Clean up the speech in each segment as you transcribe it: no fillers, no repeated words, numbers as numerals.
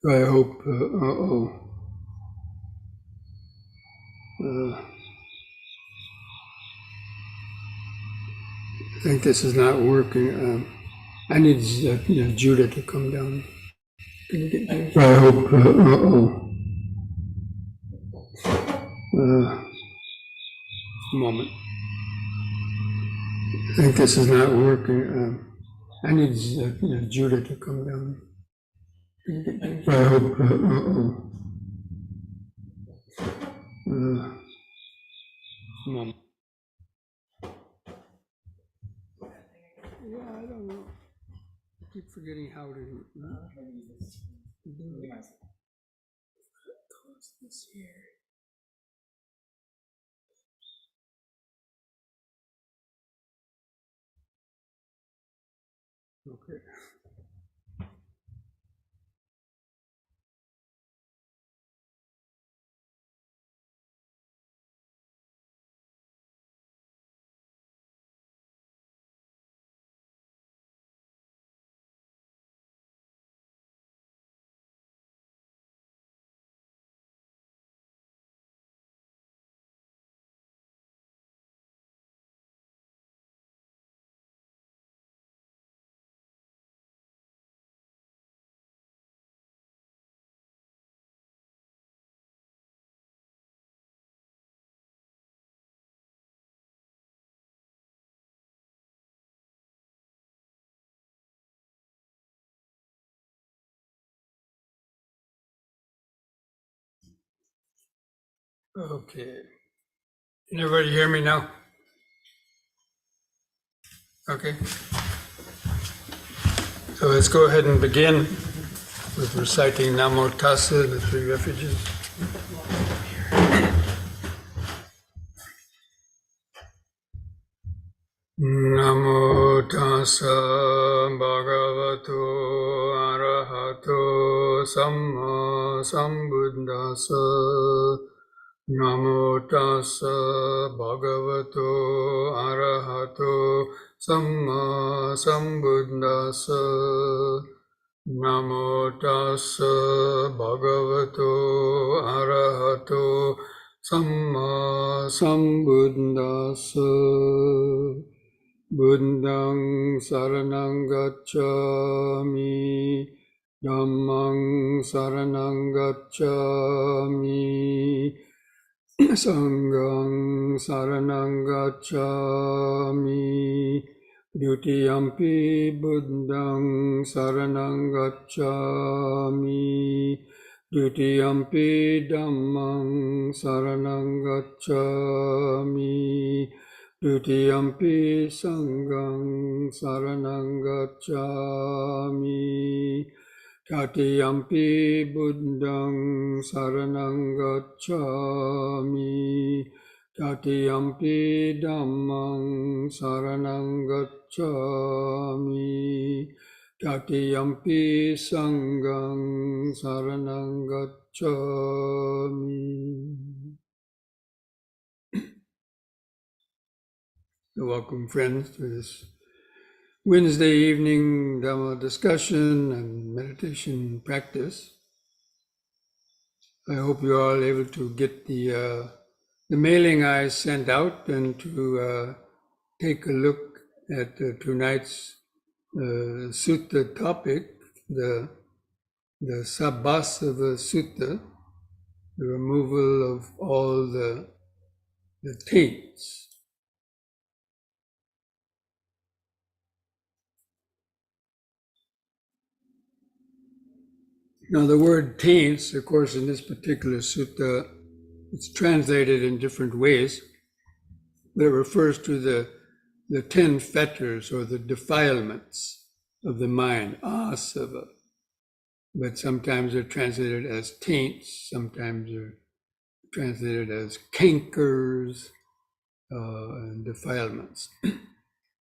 I hope, I think this is not working. I need Judah to come down. Can you get there? I hope, a moment. I think this is not working. I need Judah to come down. Can you get there? I hope, a moment. Yeah, I don't know. I keep forgetting how to do it. Close this here. Okay. Okay. Can everybody hear me now? Okay. So let's go ahead and begin with reciting Namo Tassa, the three refuges. Namo Tassa Bhagavato Arahato Samma Sambuddhassa. Namo Tassa Bhagavato Arahato Samma Sambuddhassa. Namo Tassa Bhagavato Arahato Samma Sambuddhassa. Buddhang Saranang Gacchami, Dhammang Saranang Gacchami, Sanghang Saranang Gacchami, Dutiyampi Buddhang Saranang Gacchami, Dutiyampi Dhammang Saranang Gacchami, Dutiyampi Sanghang Saranang Gacchami, Tatiyampi Buddhang Saranang Gacchami, Tatiyampi Dhammang Saranang Gacchami, Tatiyampi Sanghang Saranang Gacchami. Welcome, friends, to this Wednesday evening Dhamma discussion and meditation practice. I hope you're all able to get the mailing I sent out and to take a look at tonight's sutta topic, the Sabbasava Sutta, the removal of all the taints. Now, the word taints, of course, in this particular sutta, it's translated in different ways, but it refers to the 10 fetters or the defilements of the mind, asava. But sometimes they're translated as taints, sometimes they're translated as cankers and defilements.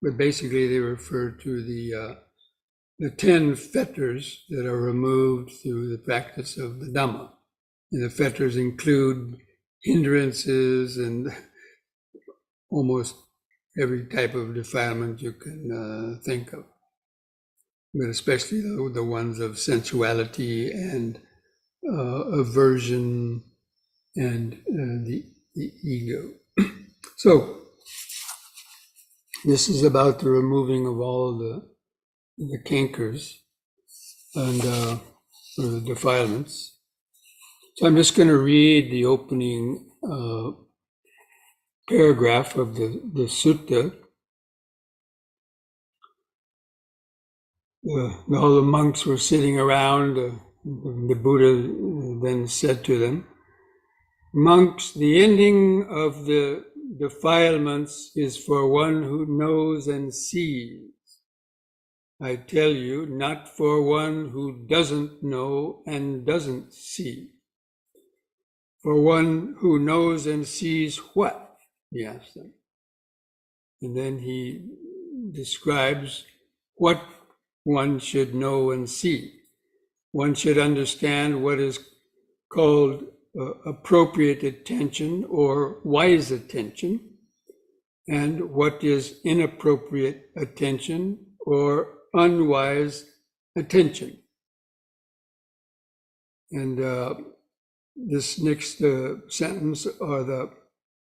But basically, they refer to the 10 fetters that are removed through the practice of the Dhamma. And the fetters include hindrances and almost every type of defilement you can think of, but especially the ones of sensuality and aversion, and the ego. So this is about the removing of all the cankers and the defilements. So I'm just going to read the opening paragraph of the sutta. All the monks were sitting around. The Buddha then said to them, "Monks, the ending of the defilements is for one who knows and sees. I tell you, not for one who doesn't know and doesn't see. For one who knows and sees what?" he asked them. And then he describes what one should know and see. One should understand what is called appropriate attention or wise attention, and what is inappropriate attention or unwise attention. And this next sentence, or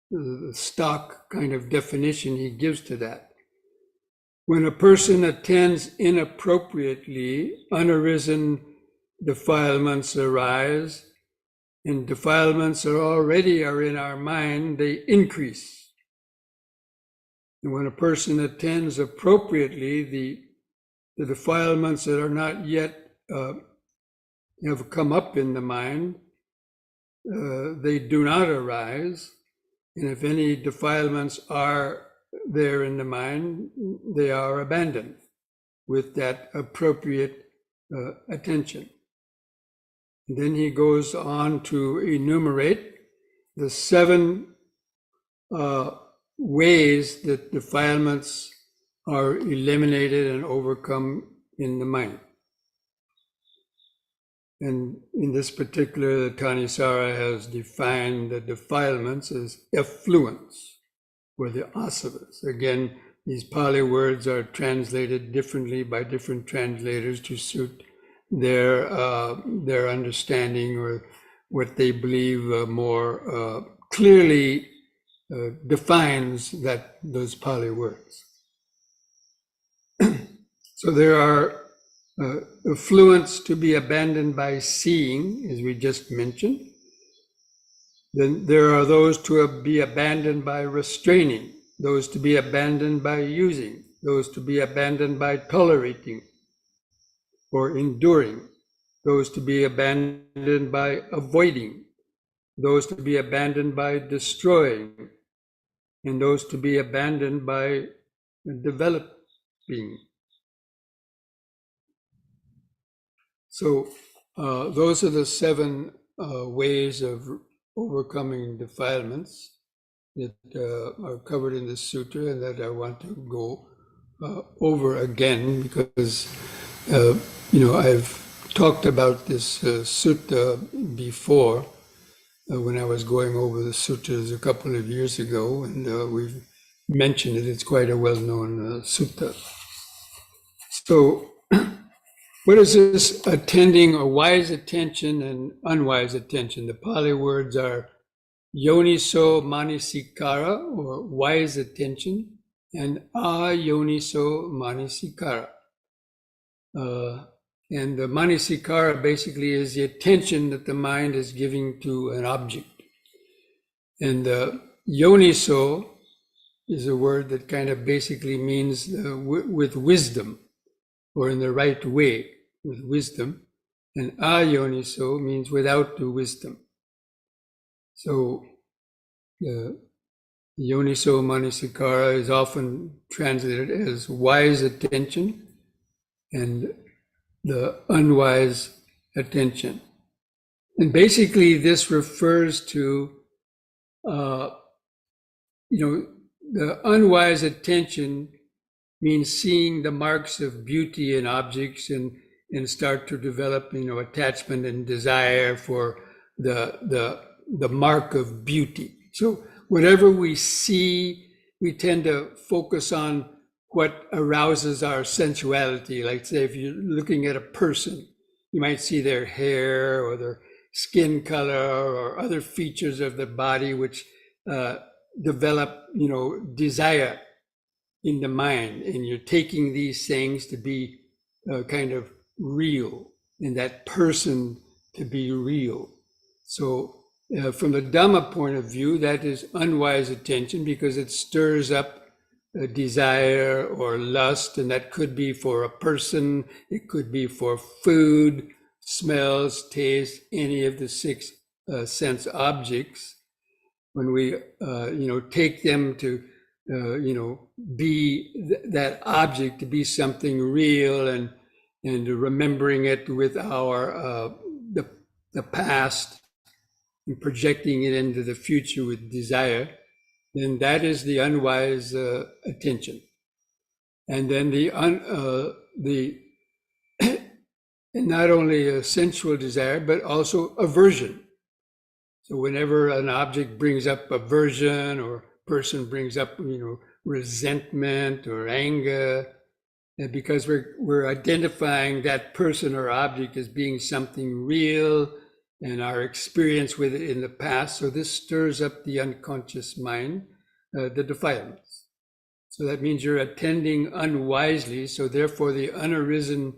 the stock kind of definition he gives to that. When a person attends inappropriately, unarisen defilements arise, and defilements are in our mind, they increase. And when a person attends appropriately, the defilements that are not yet have come up in the mind, they do not arise. And if any defilements are there in the mind, they are abandoned with that appropriate attention. And then he goes on to enumerate the 7 ways that defilements are eliminated and overcome in the mind. And in this particular, the Thanissara has defined the defilements as effluence, or the asavas. Again, these Pali words are translated differently by different translators to suit their understanding or what they believe more clearly defines those Pali words. So there are effluents to be abandoned by seeing, as we just mentioned. Then there are those to be abandoned by restraining, those to be abandoned by using, those to be abandoned by tolerating or enduring, those to be abandoned by avoiding, those to be abandoned by destroying, and those to be abandoned by developing. So those are the 7 ways of overcoming defilements that are covered in the sutra, and that I want to go over again, because I've talked about this sutta before when I was going over the sutras a couple of years ago, and we've mentioned it. It's quite a well-known sutta. So what is this attending or wise attention and unwise attention? The Pali words are yoniso manasikara, or wise attention, and ayoniso manasikara. And the manasikara basically is the attention that the mind is giving to an object. And yoniso is a word that kind of basically means with wisdom, or in the right way, with wisdom. And ayoniso means without the wisdom. So yoniso manasikara is often translated as wise attention and the unwise attention. And basically this refers to, the unwise attention means seeing the marks of beauty in objects and start to develop, attachment and desire for the mark of beauty. So whatever we see, we tend to focus on what arouses our sensuality. Like say, if you're looking at a person, you might see their hair or their skin color or other features of the body which develop, desire in the mind, and you're taking these things to be kind of real, and that person to be real. So from the Dhamma point of view, that is unwise attention because it stirs up a desire or lust, and that could be for a person, it could be for food, smells, taste, any of the six sense objects. When we, take them to, be that object to be something real, and remembering it with our the past and projecting it into the future with desire, then that is the unwise attention. And then and not only a sensual desire, but also aversion. So whenever an object brings up aversion, or a person brings up, resentment or anger, and because we're identifying that person or object as being something real and our experience with it in the past, so this stirs up the unconscious mind, the defilements. So that means you're attending unwisely, so therefore the unarisen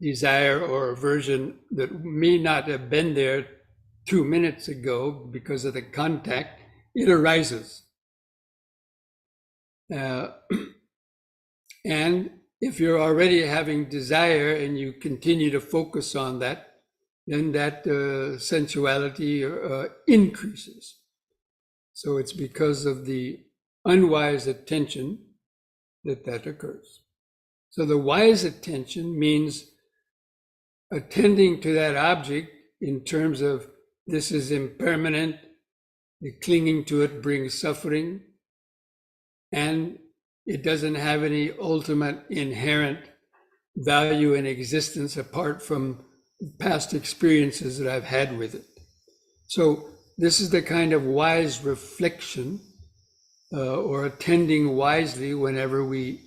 desire or aversion that may not have been there 2 minutes ago because of the contact, it arises. And if you're already having desire and you continue to focus on that, then that sensuality increases. So it's because of the unwise attention that occurs. So the wise attention means attending to that object in terms of this is impermanent, the clinging to it brings suffering, and it doesn't have any ultimate inherent value in existence apart from past experiences that I've had with it. So this is the kind of wise reflection or attending wisely whenever we,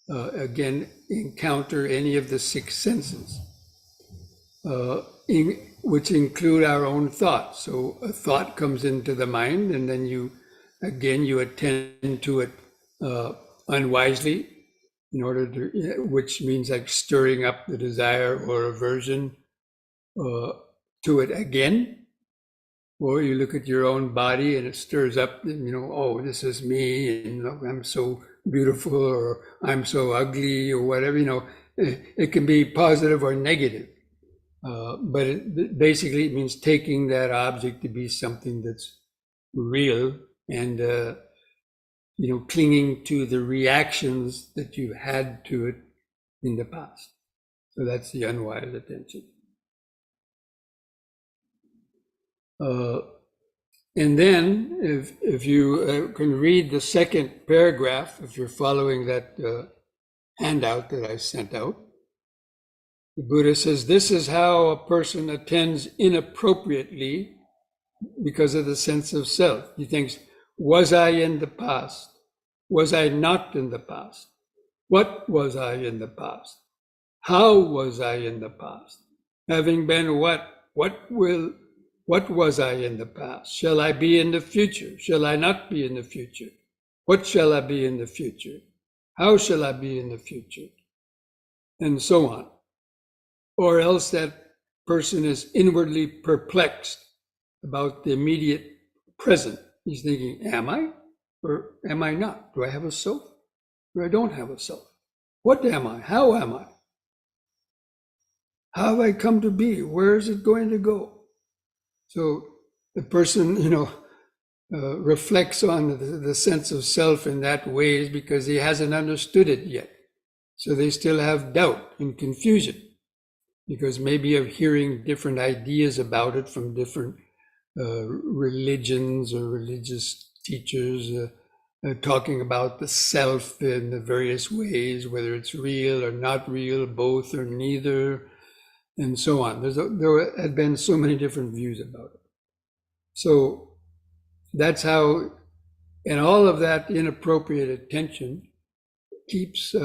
again, encounter any of the six senses, which include our own thoughts. So a thought comes into the mind, and then you attend to it unwisely, in order to, which means like stirring up the desire or aversion to it again. Or you look at your own body and it stirs up, oh, this is me, and I'm so beautiful, or I'm so ugly, or whatever, it can be positive or negative. But basically it means taking that object to be something that's real, and clinging to the reactions that you had to it in the past. So that's the unwise attention. And then if you can read the second paragraph, if you're following that handout that I sent out, the Buddha says, this is how a person attends inappropriately because of the sense of self. He thinks, was I in the past? Was I not in the past? What was I in the past? How was I in the past? Having been what? What was I in the past? Shall I be in the future? Shall I not be in the future? What shall I be in the future? How shall I be in the future? And so on. Or else that person is inwardly perplexed about the immediate present. He's thinking, am I or am I not? Do I have a self or I don't have a self? What am I? How am I? How have I come to be? Where is it going to go? So the person, reflects on the sense of self in that way because he hasn't understood it yet. So they still have doubt and confusion because maybe of hearing different ideas about it from different religions or religious teachers talking about the self in the various ways, whether it's real or not real, both or neither, and so on. There had been so many different views about it. So that's how, and all of that inappropriate attention keeps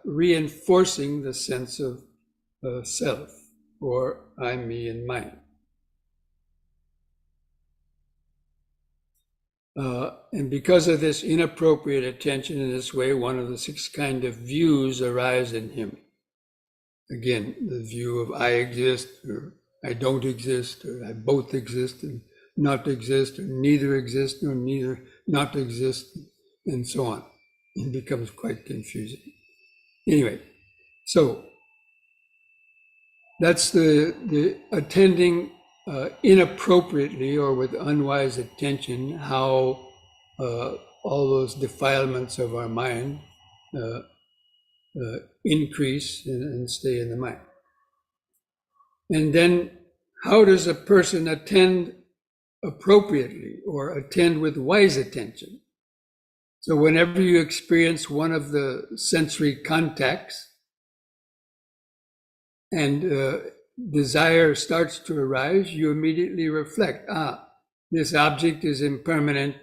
reinforcing the sense of self, or I, me, and mine. And because of this inappropriate attention in this way, one of the 6 kind of views arise in him. Again, the view of I exist, or I don't exist, or I both exist and not exist, or neither exist nor neither not exist, and so on. It becomes quite confusing. Anyway, so that's the attending inappropriately or with unwise attention, how all those defilements of our mind increase and stay in the mind. And then how does a person attend appropriately or attend with wise attention? So whenever you experience one of the sensory contacts and desire starts to arise, you immediately reflect, this object is impermanent.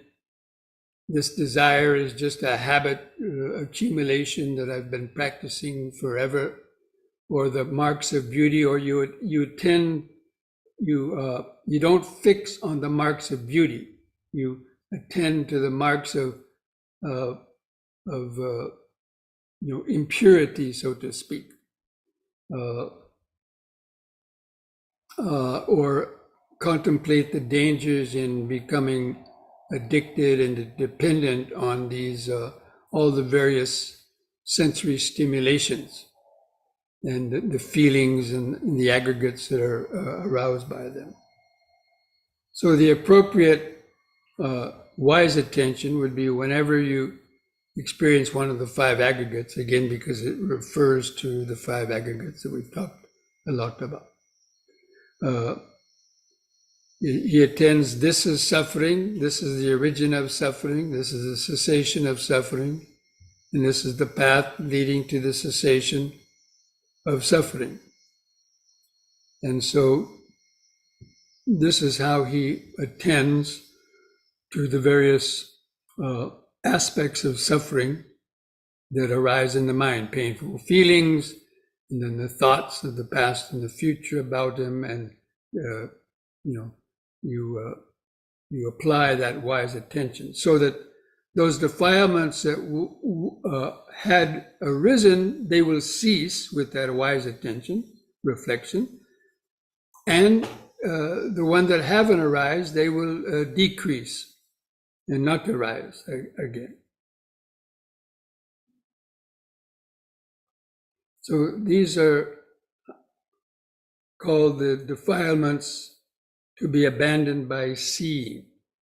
This desire is just a habit accumulation that I've been practicing forever, or the marks of beauty, or you don't fix on the marks of beauty. You attend to the marks of impurity, so to speak, or contemplate the dangers in becoming addicted and dependent on these all the various sensory stimulations and the feelings and the aggregates that are aroused by them. So the appropriate wise attention would be whenever you experience one of the 5 aggregates, again, because it refers to the 5 aggregates that we've talked a lot about. He attends, this is suffering, this is the origin of suffering, this is the cessation of suffering, and this is the path leading to the cessation of suffering. And so this is how he attends to the various aspects of suffering that arise in the mind, painful feelings, and then the thoughts of the past and the future about him, and you apply that wise attention so that those defilements that had arisen, they will cease with that wise attention, reflection, and the one that haven't arisen, they will decrease and not arise again. So these are called the defilements to be abandoned by seeing.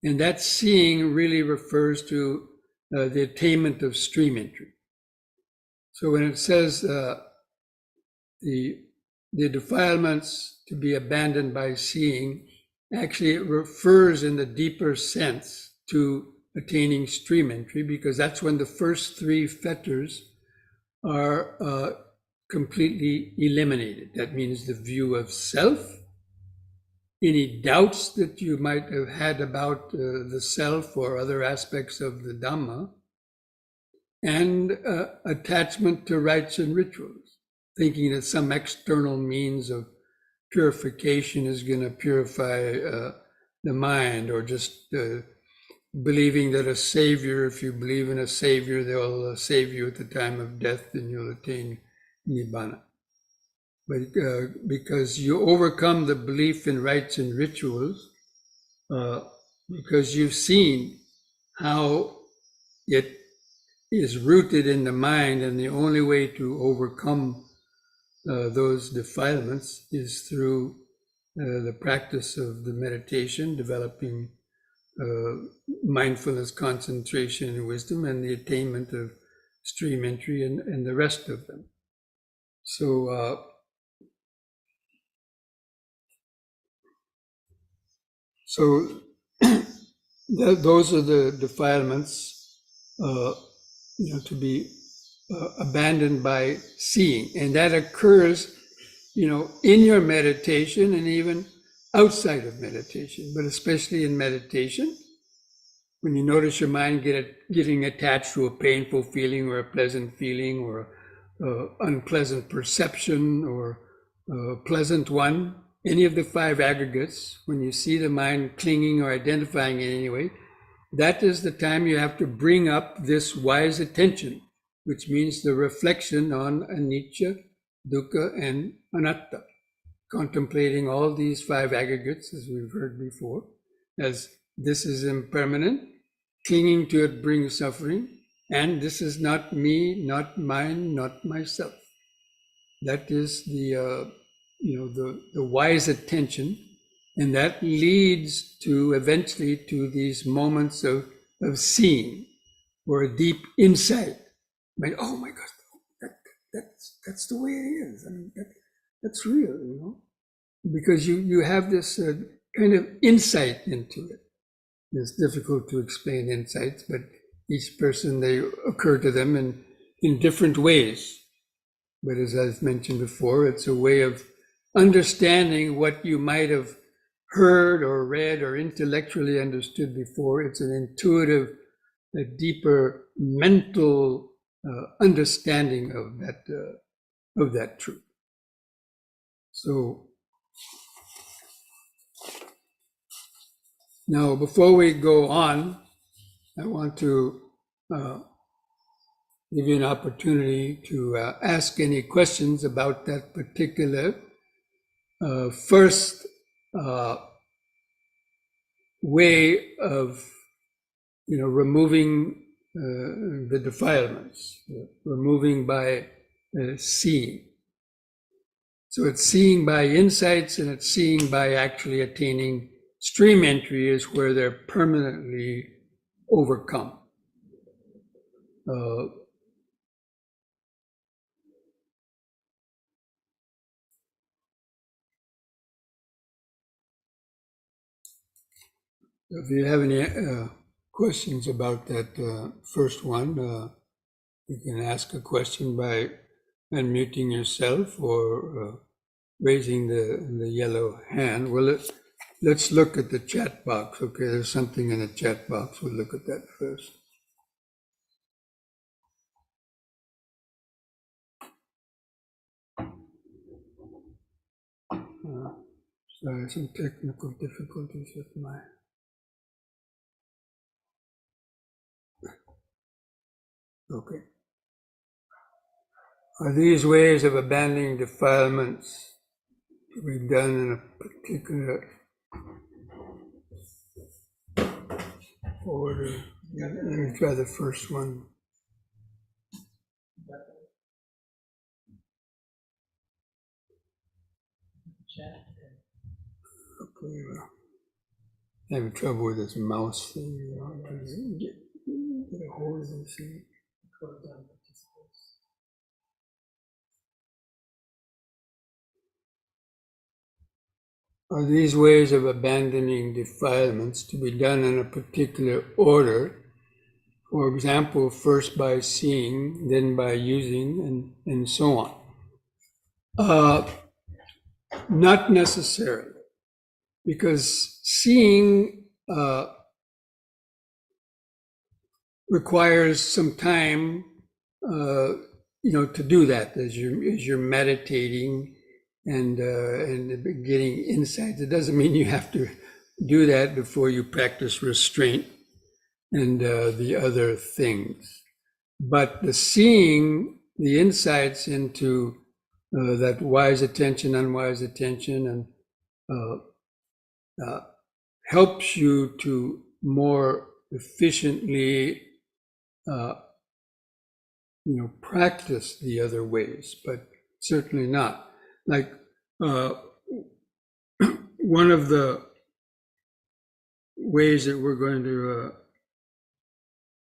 And that seeing really refers to the attainment of stream entry. So when it says the defilements to be abandoned by seeing, actually it refers in the deeper sense to attaining stream entry, because that's when the first 3 fetters are completely eliminated. That means the view of self, any doubts that you might have had about the self or other aspects of the Dhamma, and attachment to rites and rituals, thinking that some external means of purification is going to purify the mind, or just believing that a savior, if you believe in a savior, they'll save you at the time of death and you'll attain Nibbana. But because you overcome the belief in rites and rituals, because you've seen how it is rooted in the mind, and the only way to overcome those defilements is through the practice of the meditation, developing mindfulness, concentration, and wisdom, and the attainment of stream entry and the rest of them. So those are the defilements to be abandoned by seeing, and that occurs in your meditation and even outside of meditation, but especially in meditation, when you notice your mind getting attached to a painful feeling or a pleasant feeling, or unpleasant perception or a pleasant one, any of the 5 aggregates, when you see the mind clinging or identifying in any way, that is the time you have to bring up this wise attention, which means the reflection on anicca, dukkha, and anatta, contemplating all these five aggregates, as we've heard before, as this is impermanent, clinging to it brings suffering, and this is not me, not mine, not myself. That is the wise attention, and that leads to eventually to these moments of seeing, or a deep insight. Like, oh my God, that's the way it is. I mean, that's real, because you have this kind of insight into it. It's difficult to explain insights, but each person, they occur to them in different ways. But as I've mentioned before, it's a way of understanding what you might have heard or read or intellectually understood before. It's an intuitive, a deeper mental understanding of that truth. So now, before we go on, I want to give you an opportunity to ask any questions about that particular first way of, removing the defilements, removing by seeing. So it's seeing by insights, and it's seeing by actually attaining stream entry is where they're permanently overcome. If you have any questions about that first one, you can ask a question by unmuting yourself or raising the yellow hand. Well, let's look at the chat box. Okay, there's something in the chat box. We'll look at that first. Sorry, some technical difficulties with my... Okay. Are these ways of abandoning defilements to be done in a particular order? Let me try the first one. Okay. Having trouble with this mouse thing. Get a hold of this thing. Are these ways of abandoning defilements to be done in a particular order? For example, first by seeing, then by using, and so on. Not necessarily, because seeing requires some time, to do that as you're meditating and getting insights. It doesn't mean you have to do that before you practice restraint and the other things. But the seeing, the insights into that wise attention, unwise attention, and helps you to more efficiently practice the other ways, but certainly not. Like one of the ways that we're going to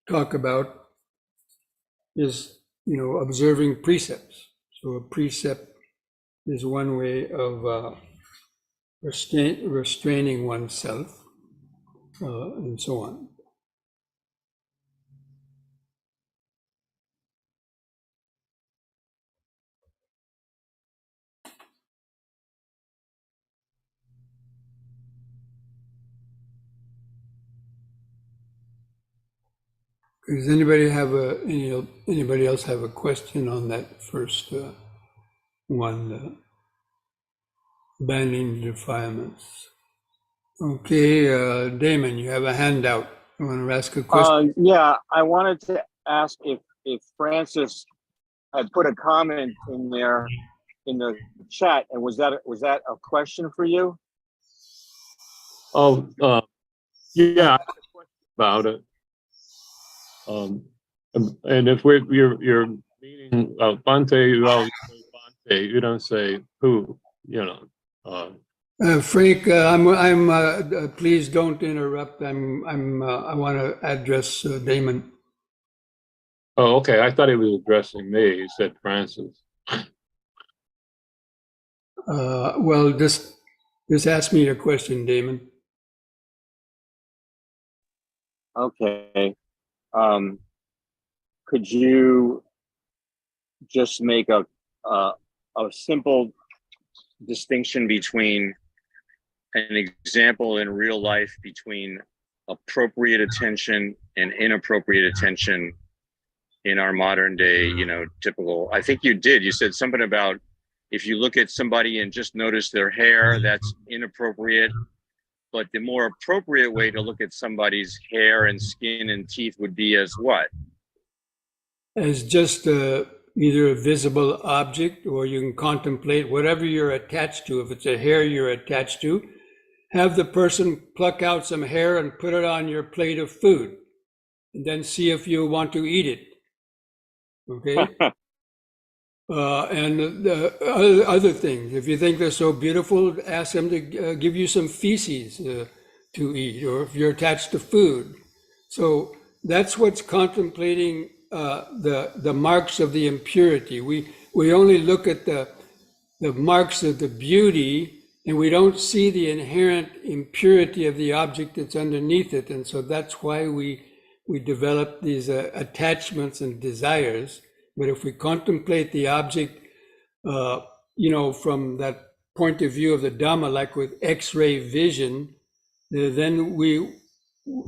talk about is, observing precepts. So a precept is one way of restraining oneself, and so on. Does anybody else have a question on that first one, banning defilements? Okay, Damon, you have a handout. You want to ask a question? Yeah, I wanted to ask if Francis had put a comment in there in the chat, and was that a question for you? Oh, yeah, I had a question about it. And if you're meaning Bhante, well, you say Bhante, you don't say who, you know. Frank, please don't interrupt. I want to address Damon. Oh, okay. I thought he was addressing me. He said Francis. Well, just ask me your question, Damon. Okay. Could you just make a simple distinction between an example in real life between appropriate attention and inappropriate attention in our modern day, typical? I think you said something about if you look at somebody and just notice their hair, that's inappropriate. But the more appropriate way to look at somebody's hair and skin and teeth would be as what? As just either a visible object, or you can contemplate whatever you're attached to. If it's a hair you're attached to, have the person pluck out some hair and put it on your plate of food, and then see if you want to eat it. Okay? And the other things, if you think they're so beautiful, ask them to give you some feces to eat, or if you're attached to food. So that's what's contemplating the marks of the impurity. We only look at the marks of the beauty, and we don't see the inherent impurity of the object that's underneath it. And so that's why we develop these attachments and desires. But if we contemplate the object, from that point of view of the Dhamma, like with X-ray vision, then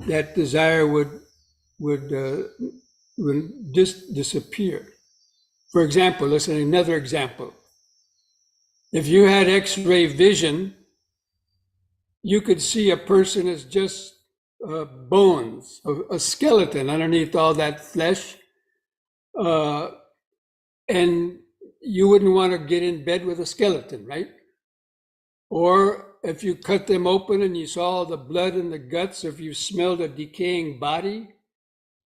that desire would disappear. For example, listen, another example. If you had X-ray vision, you could see a person as just bones, a skeleton underneath all that flesh. And you wouldn't want to get in bed with a skeleton, right? Or if you cut them open and you saw all the blood and the guts, if you smelled a decaying body,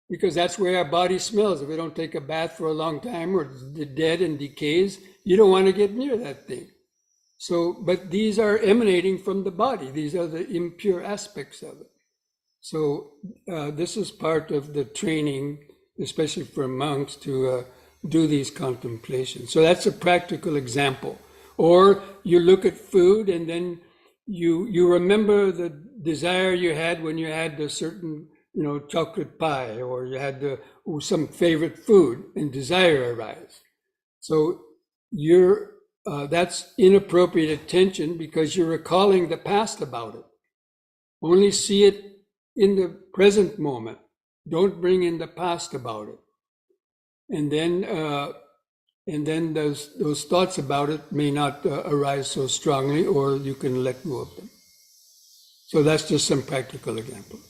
because that's where our body smells. If we don't take a bath for a long time, or it's dead and decays, you don't want to get near that thing. So, but these are emanating from the body. These are the impure aspects of it. So this is part of the training, especially for monks, to do these contemplations. So that's a practical example. Or you look at food and then you remember the desire you had when you had a certain, chocolate pie, or you had some favorite food, and desire arises. So that's inappropriate attention, because you're recalling the past about it. Only see it in the present moment. Don't bring in the past about it. And then those thoughts about it may not arise so strongly, or you can let go of them. So that's just some practical examples.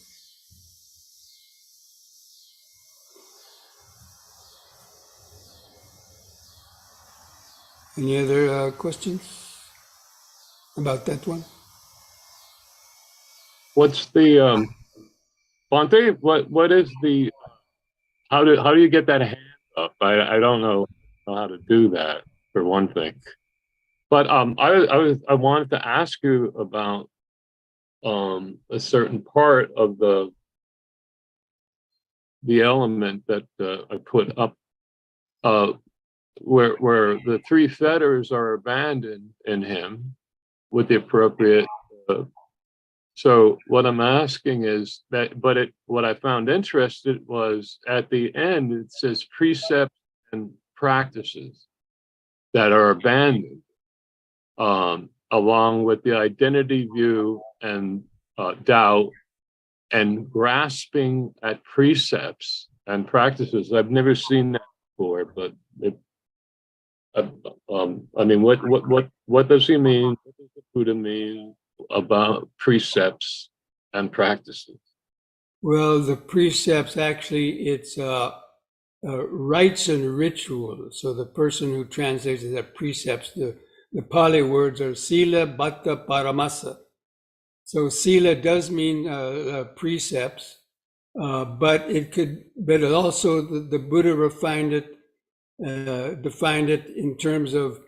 Any other questions about that one? What's the Bhante? What is the how do you get that hand up? I don't know how to do that, for one thing. But I wanted to ask you about a certain part of the element that I put up, where the three fetters are abandoned in him with the appropriate. So what I'm asking is that, what I found interesting was at the end it says precepts and practices that are abandoned, along with the identity view and doubt, and grasping at precepts and practices. I've never seen that before, but I mean, what does he mean? What does the Buddha mean about precepts and practices? Well, the precepts actually, it's rites and rituals. So the person who translates the precepts, the Pali words are sila, bhatta, paramasa. So sila does mean precepts, but but it also the Buddha defined it in terms of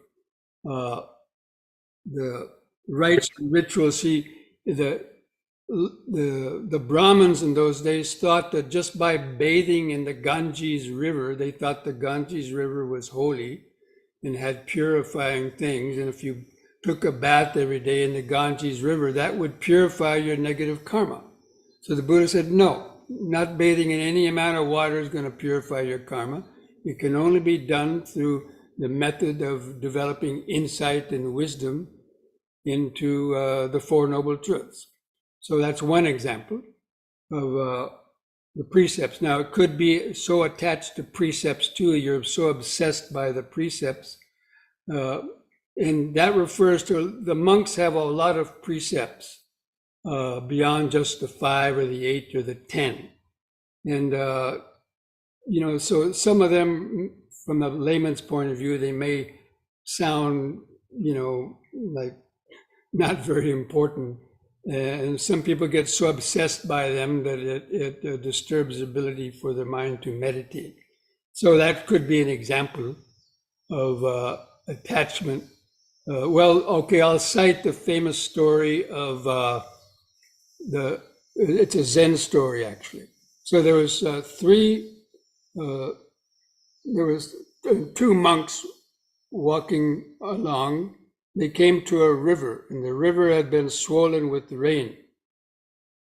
the rites and rituals. See, the Brahmins in those days thought that just by bathing in the Ganges River, they thought the Ganges River was holy and had purifying things. And if you took a bath every day in the Ganges River, that would purify your negative karma. So the Buddha said, no, not bathing in any amount of water is going to purify your karma. It can only be done through the method of developing insight and wisdom into the Four Noble Truths. So that's one example of the precepts. Now, it could be so attached to precepts too, you're so obsessed by the precepts. And that refers to the monks have a lot of precepts beyond just the 5 or the 8 or the 10. And, so some of them, from a layman's point of view, they may sound, like not very important. And some people get so obsessed by them that it disturbs the ability for the mind to meditate. So that could be an example of attachment. I'll cite the famous story of it's a Zen story, actually. So there was two monks walking along. They came to a river, and the river had been swollen with rain.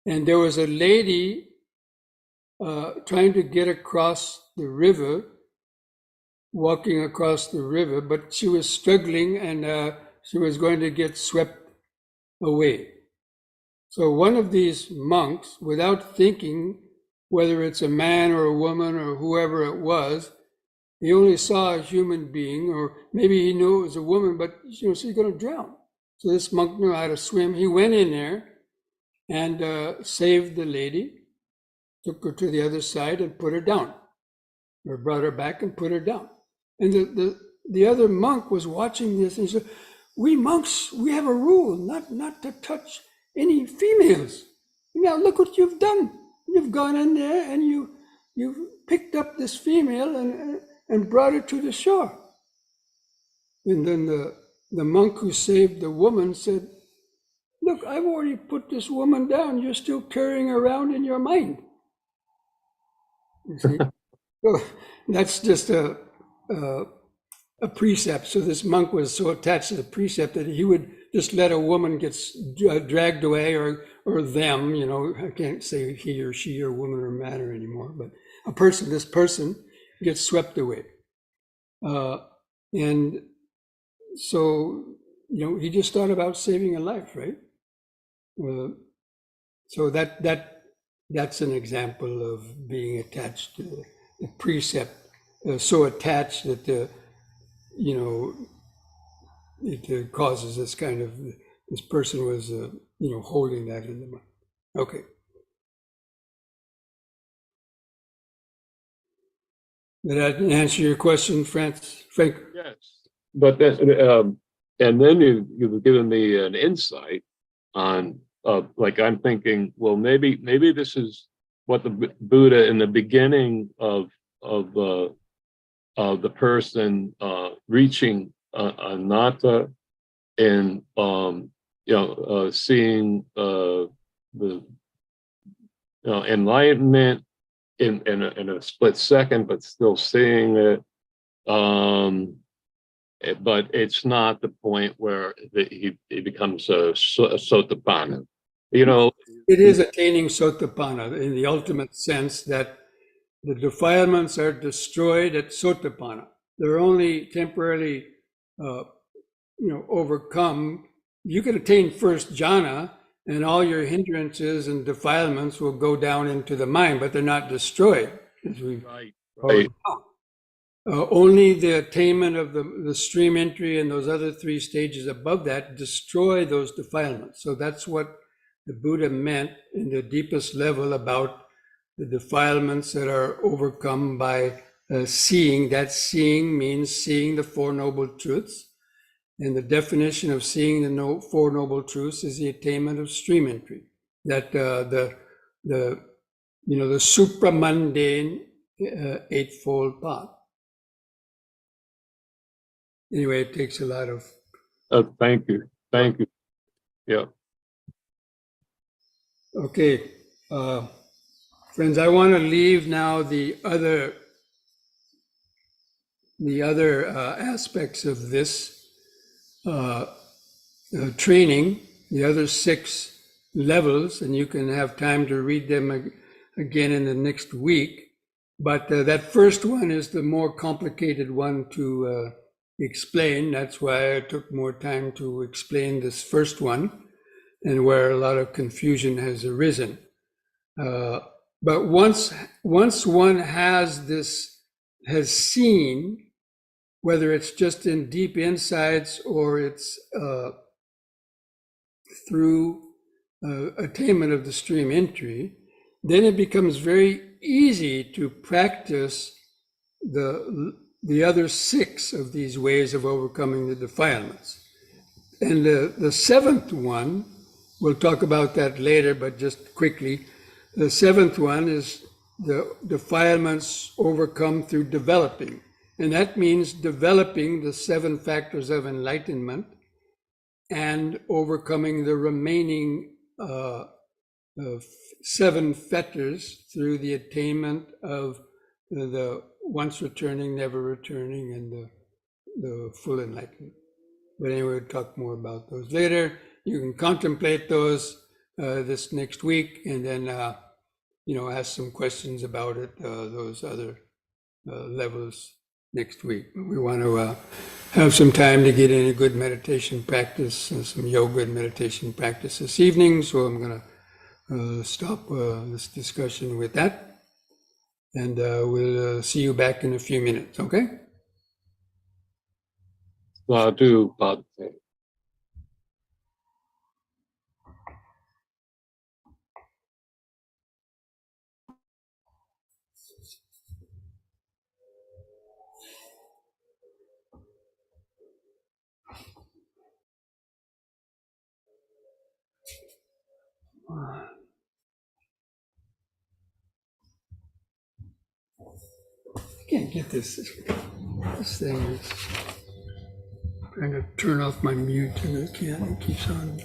And there was a lady trying to get across the river, walking across the river, but she was struggling and she was going to get swept away. So one of these monks, without thinking whether it's a man or a woman or whoever it was, he only saw a human being, or maybe he knew it was a woman, but she's going to drown. So this monk knew how to swim. He went in there and saved the lady, took her to the other side and put her down, or brought her back and put her down. And the other monk was watching this and he said, we monks, we have a rule not to touch any females. Now look what you've done. You've gone in there and you've picked up this female and brought her to the shore. And then the monk who saved the woman said, look, I've already put this woman down. You're still carrying her around in your mind. You see? So that's just a precept. So this monk was so attached to the precept that he would just let a woman get dragged away, or them, I can't say he or she or woman or matter anymore, but this person gets swept away. And so, he just thought about saving a life, right? So that's an example of being attached to the precept, so attached that it causes this kind of, this person was holding that in the mind. Okay. Did that answer your question, Frank? Yes, but then, and then you've given me an insight on, like I'm thinking, well, maybe this is what the Buddha in the beginning of the person reaching anatta and seeing the enlightenment in a split second, but still seeing it. But it's not the point where he becomes a sotapanna. It is attaining sotapanna in the ultimate sense that the defilements are destroyed at sotapanna. They're only temporarily, overcome. You can attain first jhana, and all your hindrances and defilements will go down into the mind, but they're not destroyed. As we've right. Only the attainment of the stream entry and those other 3 stages above that destroy those defilements. So that's what the Buddha meant in the deepest level about the defilements that are overcome by seeing. That seeing means seeing the Four Noble Truths. And the definition of seeing the Four Noble Truths is the attainment of stream entry. That the supramundane eightfold path. Anyway, it takes a lot of. Thank you. Yeah. Okay, friends, I want to leave now the other aspects of this training, the other 6 levels, and you can have time to read them again in the next week. But that first one is the more complicated one to explain. That's why I took more time to explain this first one, and where a lot of confusion has arisen. But once one has seen, whether it's just in deep insights or it's through attainment of the stream entry, then it becomes very easy to practice the other 6 of these ways of overcoming the defilements. And the 7th one, we'll talk about that later, but just quickly, the 7th one is the defilements overcome through developing. And that means developing the 7 factors of enlightenment and overcoming the remaining 7 fetters through the attainment of the once returning, never returning, and the full enlightenment. But anyway, we'll talk more about those later. You can contemplate those this next week, and then ask some questions about it, those other levels next week. We want to have some time to get in a good meditation practice, some yoga and meditation practice this evening. So I'm going to stop this discussion with that, and we'll see you back in a few minutes. Okay? Sadhu, Bhante. I can't get this thing. It's trying to turn off my mute, and I can't. It keeps on.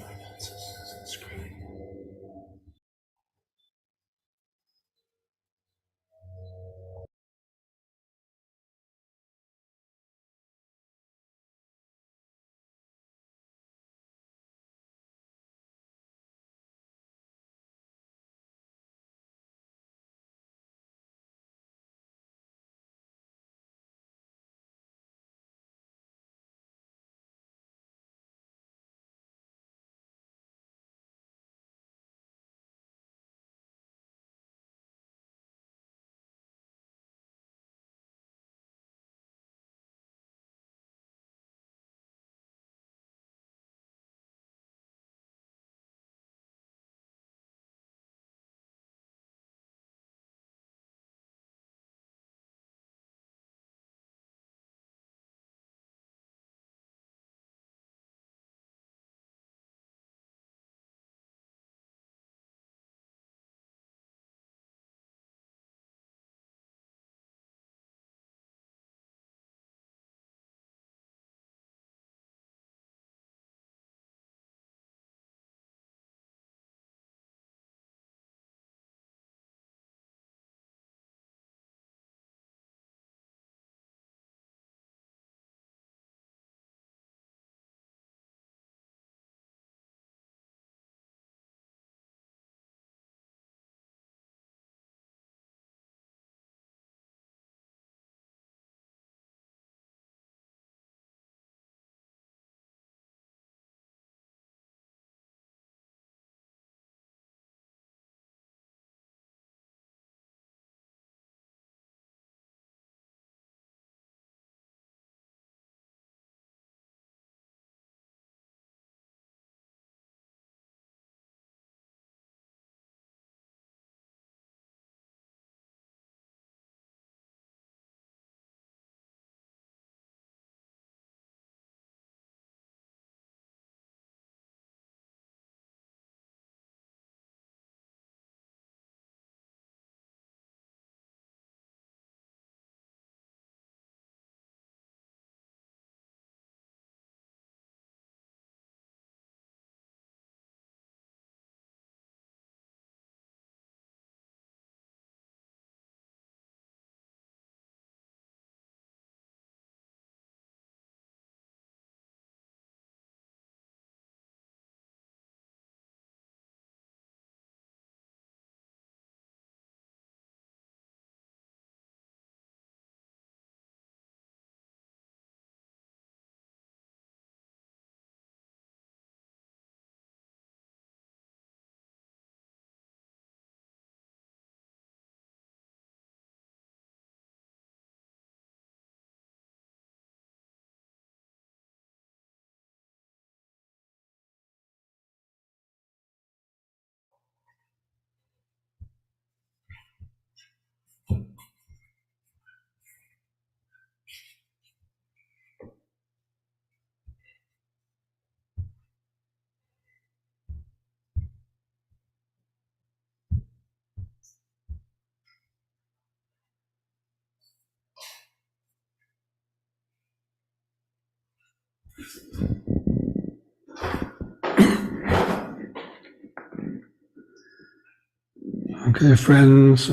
Okay, friends,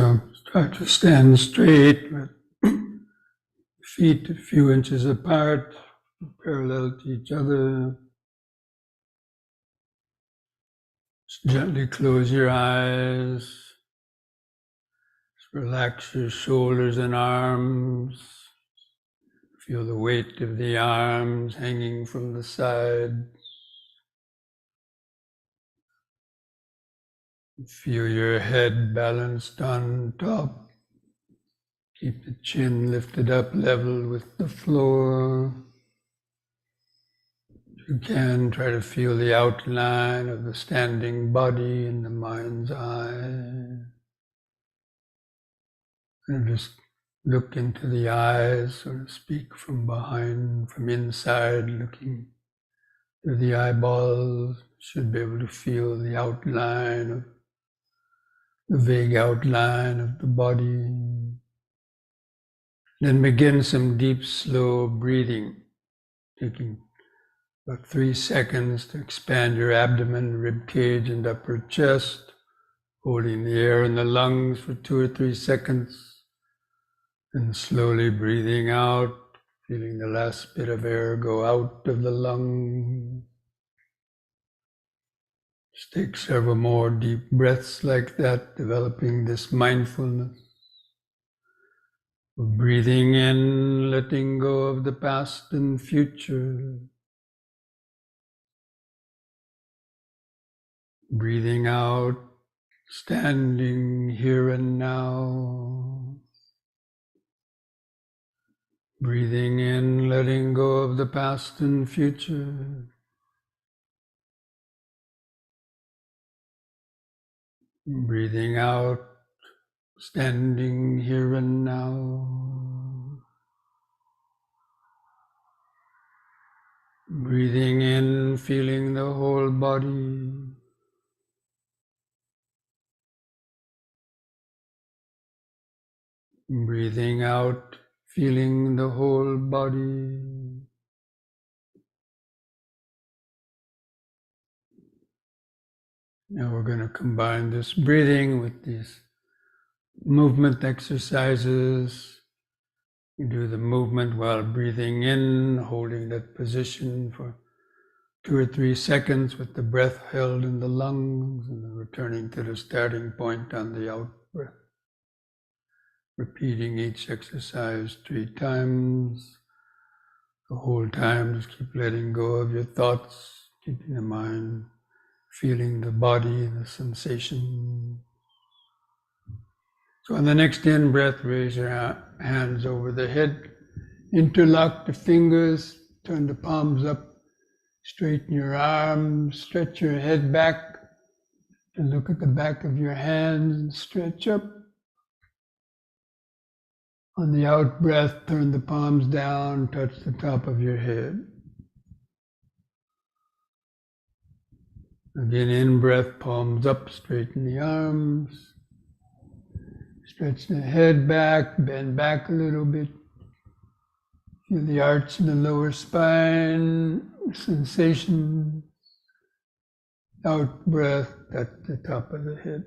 try to stand straight with feet a few inches apart, parallel to each other. Just gently close your eyes. Just relax your shoulders and arms. Feel the weight of the arms hanging from the side. Feel your head balanced on top. Keep the chin lifted up level with the floor. If you can, try to feel the outline of the standing body in the mind's eye. And just look into the eyes, so to speak, from behind, from inside, looking through the eyeballs. Should be able to feel the outline of the vague outline of the body. Then begin some deep, slow breathing, taking about 3 seconds to expand your abdomen, rib cage, and upper chest, holding the air in the lungs for 2 or 3 seconds, and slowly breathing out, feeling the last bit of air go out of the lung. Just take several more deep breaths like that, developing this mindfulness. Breathing in, letting go of the past and future. Breathing out, standing here and now. Breathing in, letting go of the past and future. Breathing out, standing here and now. Breathing in, feeling the whole body. Breathing out, feeling the whole body. Now we're going to combine this breathing with these movement exercises. You do the movement while breathing in, holding that position for 2 or 3 seconds with the breath held in the lungs, and then returning to the starting point on the out breath. Repeating each exercise 3 times. The whole time, just keep letting go of your thoughts, keeping the mind, feeling the body, the sensation. So on the next in-breath, raise your hands over the head, interlock the fingers, turn the palms up, straighten your arms, stretch your head back, and look at the back of your hands and stretch up. On the out breath, turn the palms down, touch the top of your head. Again, in-breath, palms up, straighten the arms. Stretch the head back, bend back a little bit. Feel the arch in the lower spine, sensation. Out breath at the top of the head.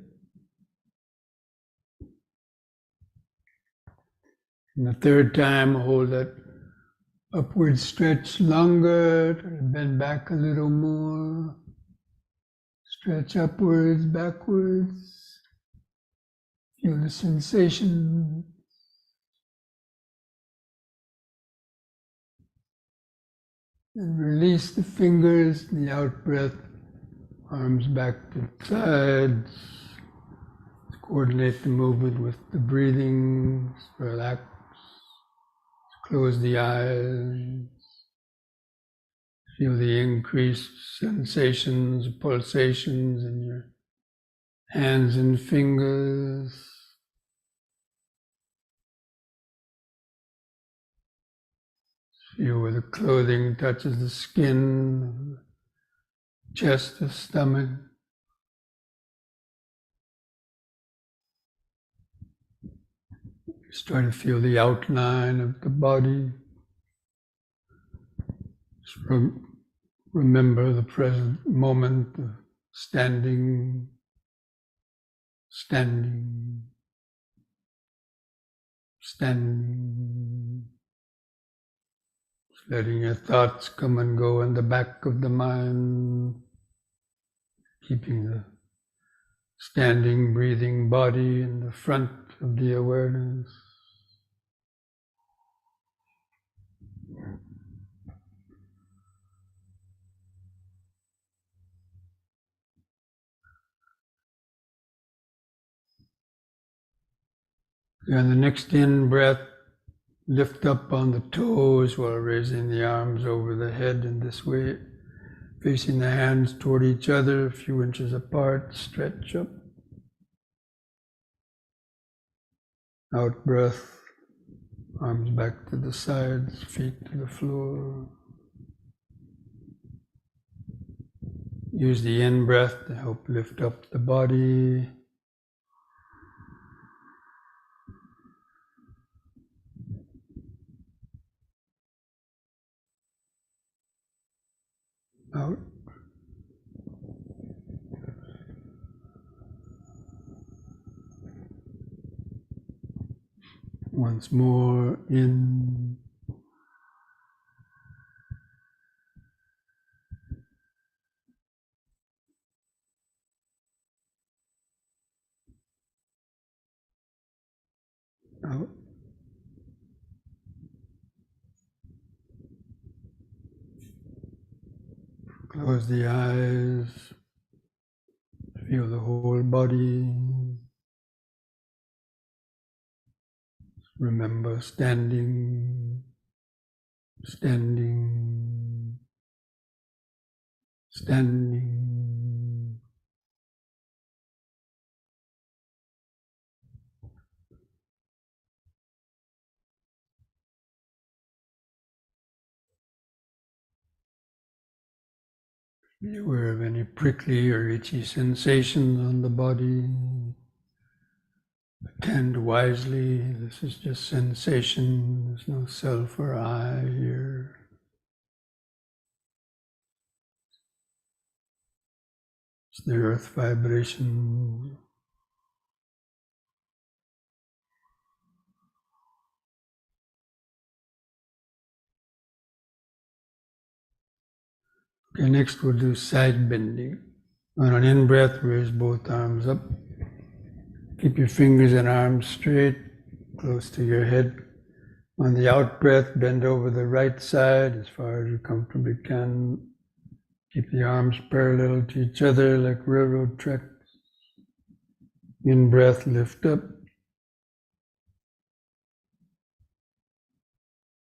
And the third time, hold that upward stretch longer, bend back a little more. Stretch upwards, backwards. Feel the sensation. And release the fingers, the out breath, arms back to the sides. Coordinate the movement with the breathing, relax, close the eyes. Feel the increased sensations, pulsations in your hands and fingers. Feel where the clothing touches the skin, chest, the stomach. Just try to feel the outline of the body. Just remember the present moment, the standing, standing, standing. Just letting your thoughts come and go in the back of the mind, keeping the standing, breathing body in the front of the awareness. And the next in breath, lift up on the toes while raising the arms over the head in this way, facing the hands toward each other, a few inches apart, stretch up. Out breath, arms back to the sides, feet to the floor. Use the in breath to help lift up the body. Out. Once more, in. Out. Close the eyes. Feel the whole body. Remember standing, standing, standing. Be aware of any prickly or itchy sensations on the body. Attend wisely. This is just sensation. There's no self or I here. It's the earth vibration. Okay, next we'll do side bending. On an in-breath, raise both arms up. Keep your fingers and arms straight, close to your head. On the out-breath, bend over the right side as far as you comfortably can. Keep the arms parallel to each other like railroad tracks. In-breath, lift up.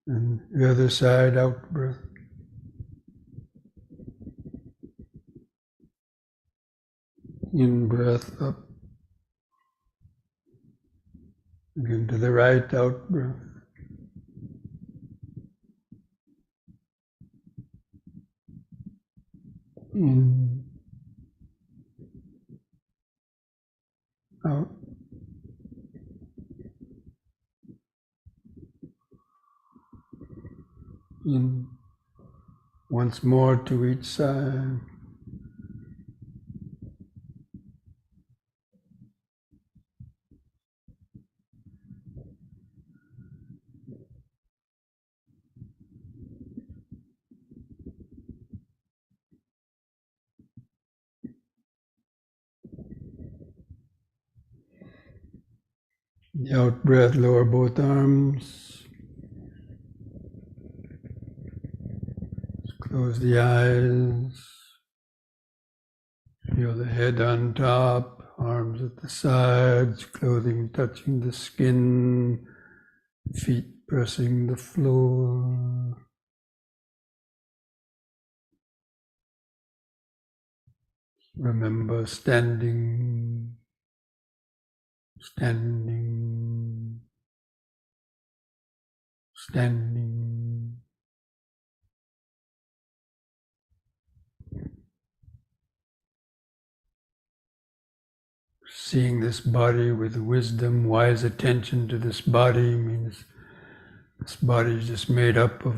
And the other side, out-breath. In-breath, up. Again to the right, out-breath. In, out. In. Once more to each side. The out breath, lower both arms. Close the eyes. Feel the head on top, arms at the sides, clothing touching the skin, feet pressing the floor. Remember standing, standing, standing. Seeing this body with wisdom, wise attention to this body means this body is just made up of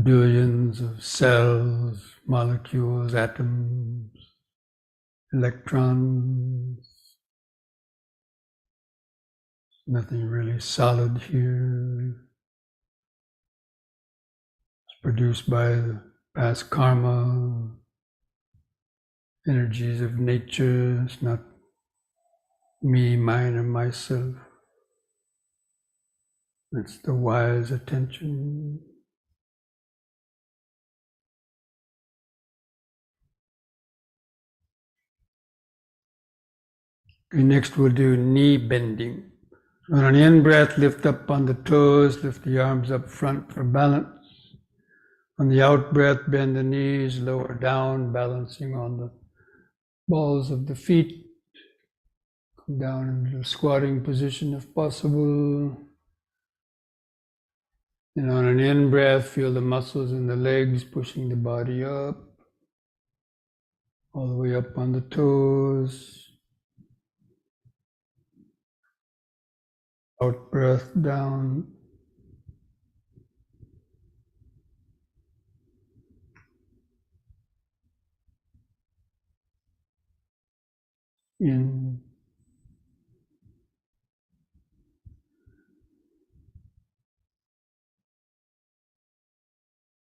billions of cells, molecules, atoms, electrons. Nothing really solid here. It's produced by the past karma, energies of nature. It's not me, mine, or myself. It's the wise attention. Okay, next we'll do knee bending. On an in-breath, lift up on the toes, lift the arms up front for balance. On the out-breath, bend the knees, lower down, balancing on the balls of the feet. Come down into the squatting position if possible. And on an in-breath, feel the muscles in the legs pushing the body up, all the way up on the toes. Out breath down. In.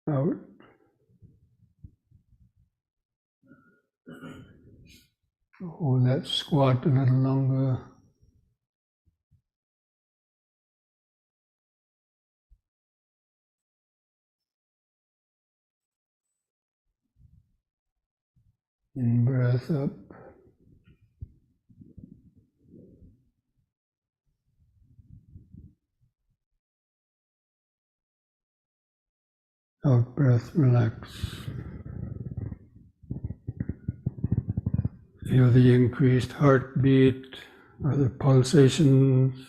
Out. Hold that squat a little longer. In breath up. Out breath, relax. Feel the increased heartbeat or the pulsations.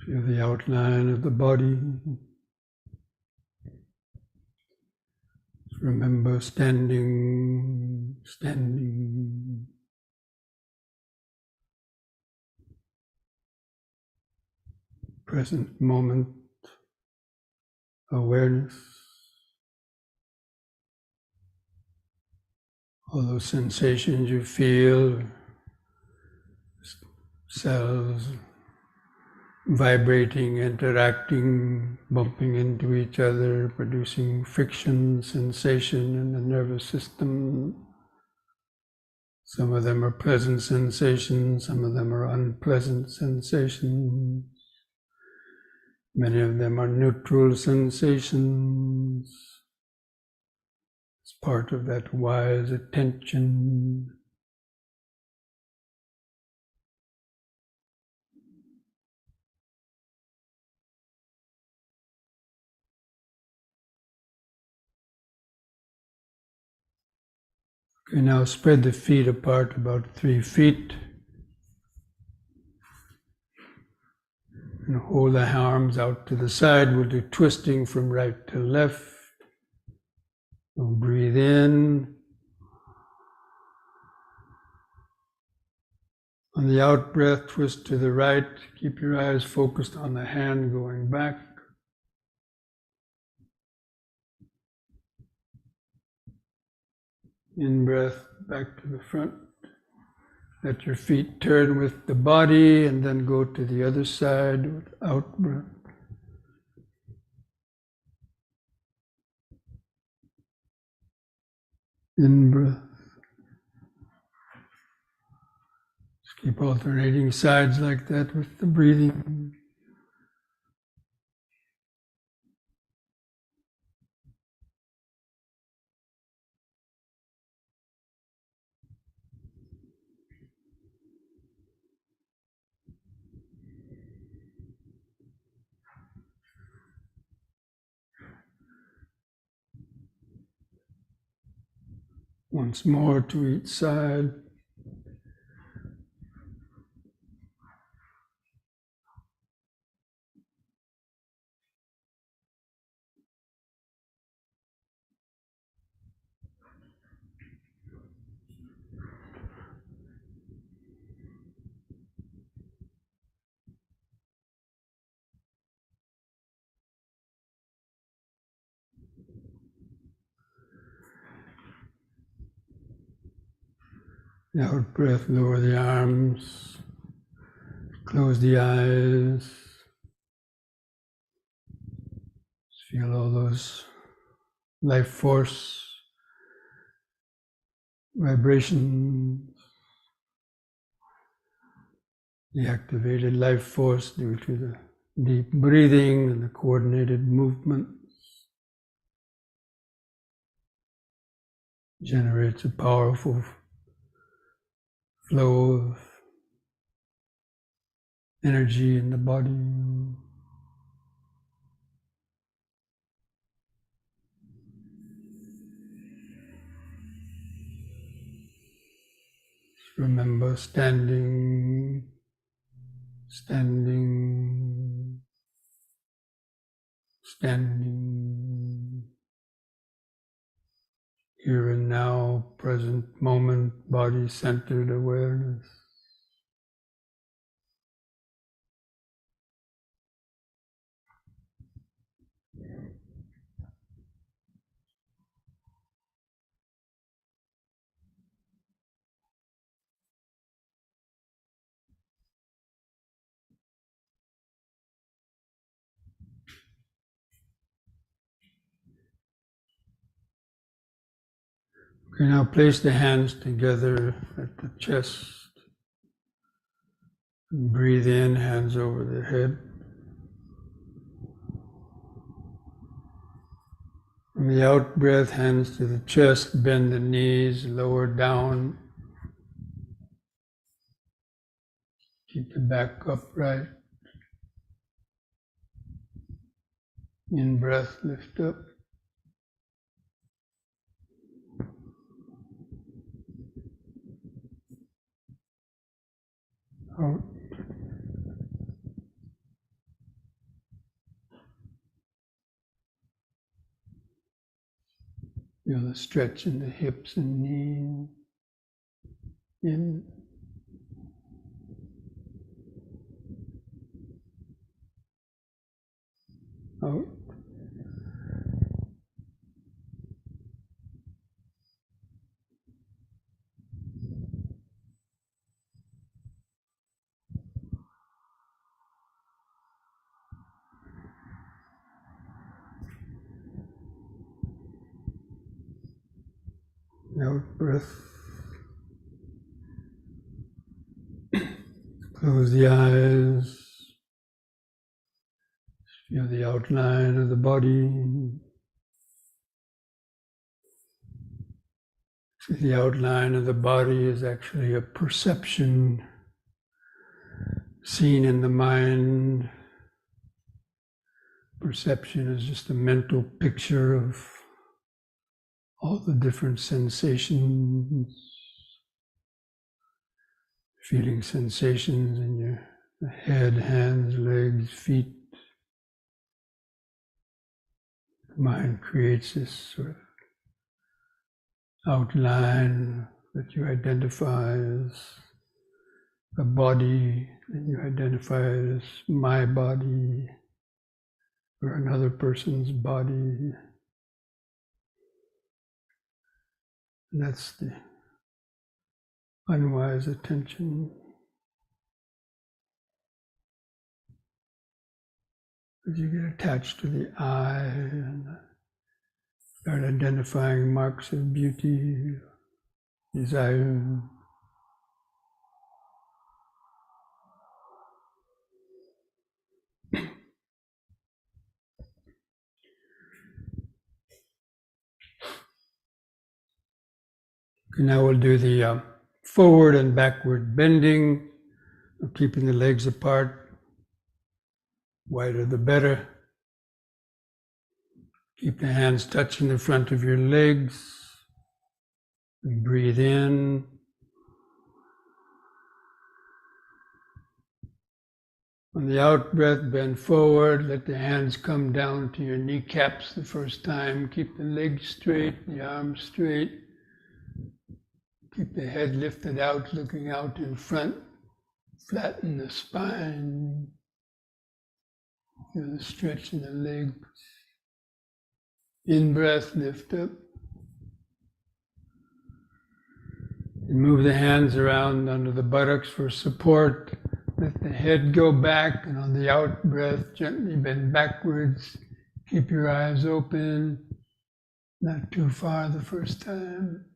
Feel the outline of the body. Remember standing, standing. Present moment awareness. All those sensations you feel, cells vibrating, interacting, bumping into each other, producing friction, sensation in the nervous system. Some of them are pleasant sensations, some of them are unpleasant sensations. Many of them are neutral sensations. It's part of that wise attention. Okay, now spread the feet apart about 3 feet. And hold the arms out to the side. We'll do twisting from right to left. We'll breathe in. On the out breath, twist to the right. Keep your eyes focused on the hand going back. In breath, back to the front. Let your feet turn with the body and then go to the other side with out breath. In breath. Just keep alternating sides like that with the breathing. Once more to each side. Out breath, lower the arms, close the eyes. Feel all those life force vibrations, the activated life force due to the deep breathing and the coordinated movement generates a powerful flow of energy in the body. Remember standing, standing, standing, here and now, present moment, body-centered awareness. Okay, now place the hands together at the chest. And breathe in, hands over the head. From the out breath, hands to the chest, bend the knees, lower down. Keep the back upright. In breath, lift up. Out. Feel the stretch in the hips and knees. In. Out. Out breath. Close the eyes. Feel the outline of the body. The outline of the body is actually a perception seen in the mind. Perception is just a mental picture of all the different sensations, feeling sensations in your head, hands, legs, feet. The mind creates this sort of outline that you identify as a body, and you identify it as my body or another person's body. And that's the unwise attention. As you get attached to the eye and start identifying marks of beauty, desire. Okay, now we'll do the forward and backward bending, keeping the legs apart. Wider the better. Keep the hands touching the front of your legs. And breathe in. On the out breath, bend forward. Let the hands come down to your kneecaps the first time. Keep the legs straight, the arms straight. Keep the head lifted out, looking out in front. Flatten the spine. Feel the stretch in the legs. In breath, lift up. And move the hands around under the buttocks for support. Let the head go back, and on the out breath, gently bend backwards. Keep your eyes open, not too far the first time.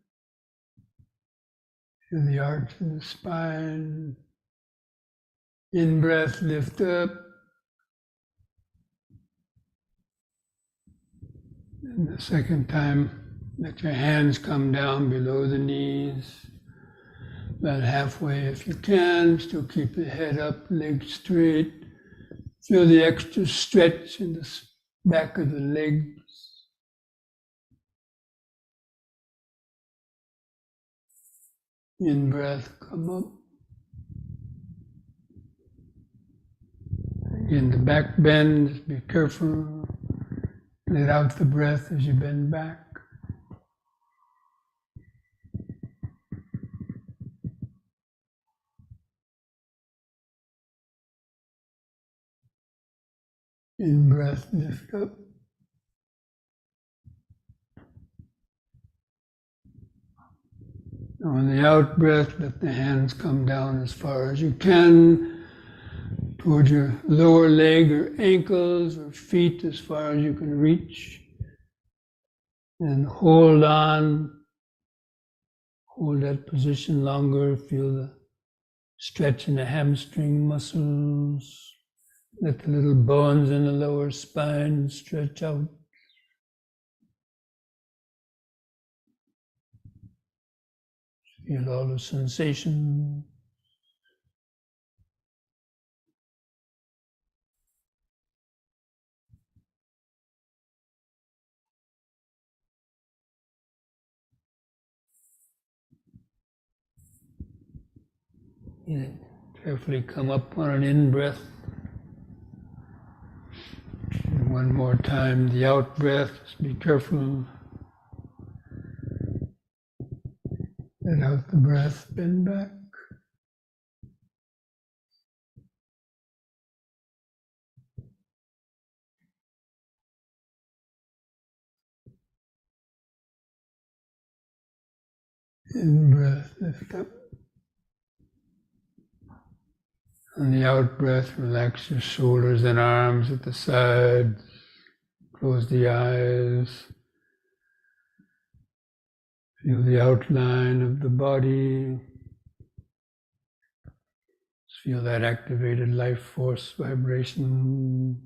Feel the arch in the spine. In breath, lift up. And the second time, let your hands come down below the knees. About halfway if you can. Still keep the head up, legs straight. Feel the extra stretch in the back of the legs. In breath, come up. Again, the back bend, just be careful. Let out the breath as you bend back. In breath, lift up. On the out breath, let the hands come down as far as you can towards your lower leg or ankles or feet as far as you can reach. And hold on. Hold that position longer. Feel the stretch in the hamstring muscles. Let the little bones in the lower spine stretch out. Feel all the sensation. Yeah. Carefully come up on an in-breath. And one more time, the out-breath. Just be careful. Let out the breath, bend back. In-breath, lift up. On the out-breath, relax your shoulders and arms at the sides. Close the eyes. Feel the outline of the body. Feel that activated life force vibration.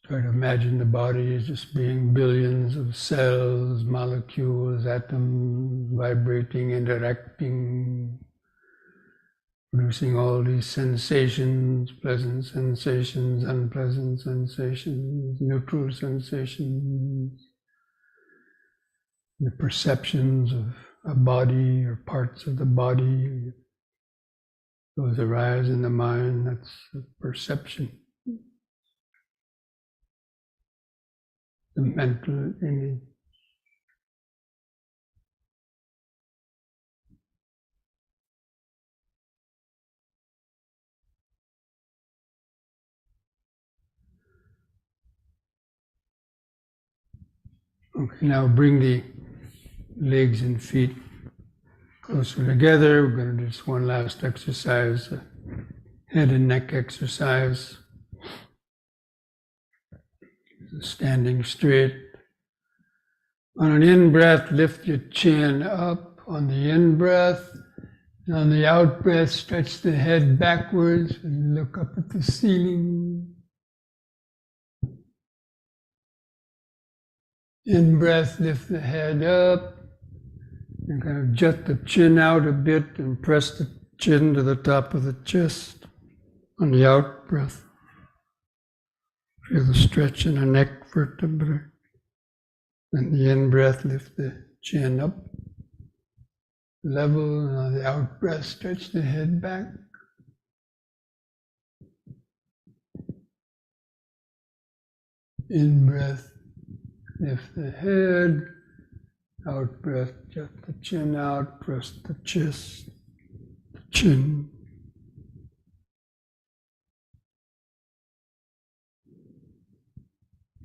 Try to imagine the body as just being billions of cells, molecules, atoms, vibrating, interacting, producing all these sensations, pleasant sensations, unpleasant sensations, neutral sensations, the perceptions of a body or parts of the body. Those arise in the mind, that's the perception. The mental image. Okay, now bring the legs and feet closer together. We're going to do just one last exercise, a head and neck exercise. Standing straight. On an in-breath, lift your chin up on the in-breath. And on the out-breath, stretch the head backwards and look up at the ceiling. In-breath, lift the head up. You're going to jut the chin out a bit and press the chin to the top of the chest. On the out-breath, feel the stretch in the neck vertebrae. And the in-breath, lift the chin up, level, and on the out-breath, stretch the head back. In-breath, lift the head. Out-breath, jut the chin out, press the chest, the chin.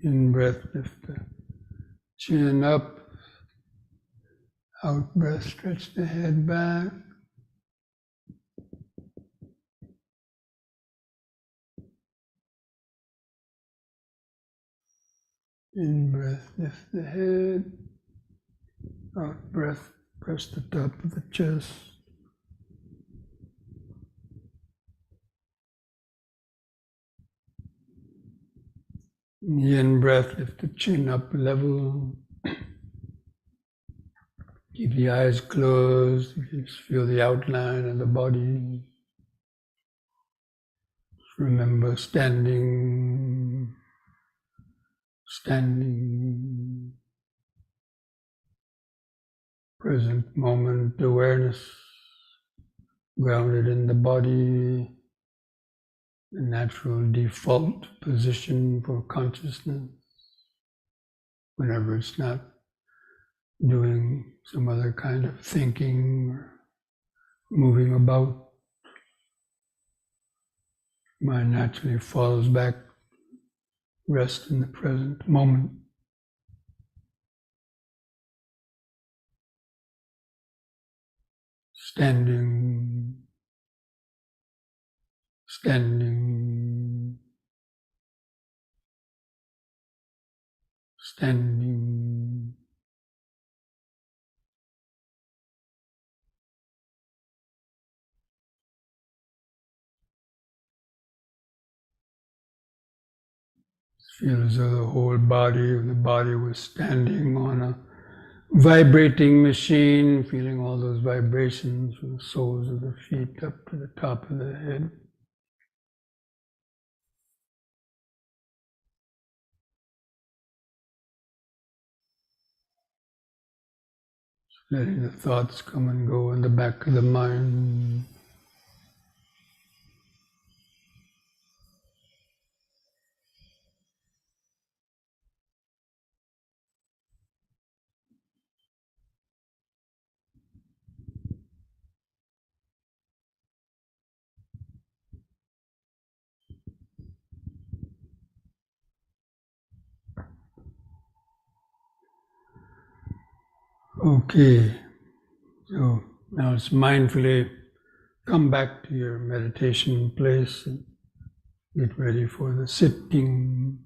In-breath, lift the chin up, Out breath, stretch the head back. In breath, lift the head. Out breath, press the top of the chest. In the in breath, lift the chin up level. Keep the eyes closed. You can just feel the outline of the body. Just remember standing, standing. Present moment awareness, grounded in the body, the natural default position for consciousness, whenever it's not doing some other kind of thinking or moving about. Mind naturally falls back, rest in the present moment. Standing, standing, standing. Feel as though the whole body of the body was standing on a vibrating machine, feeling all those vibrations from the soles of the feet up to the top of the head. Letting the thoughts come and go in the back of the mind. Okay, so now let's mindfully come back to your meditation place and get ready for the sitting.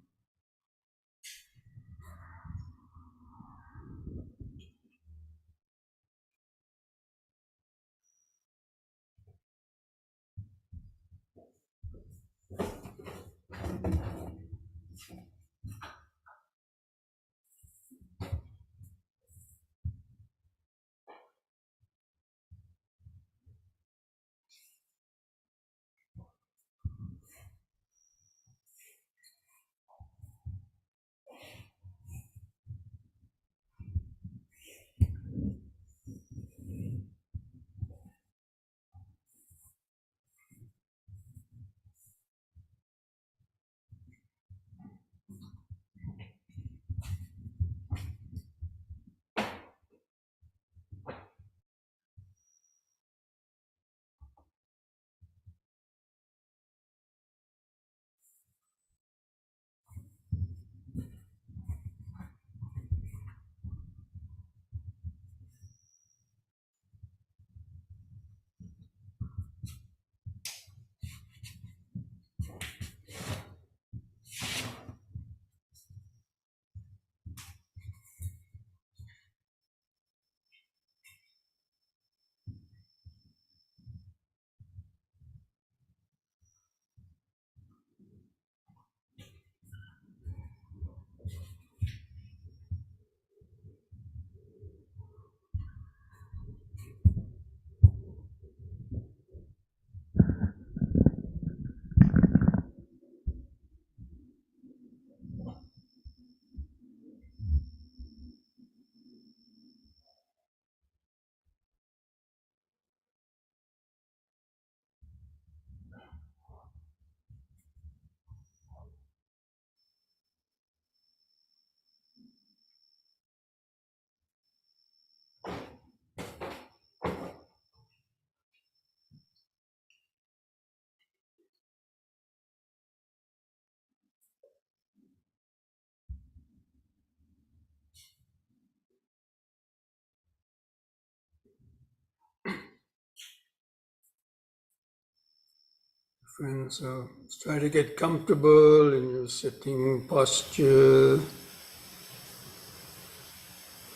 friends. So let's try to get comfortable in your sitting posture.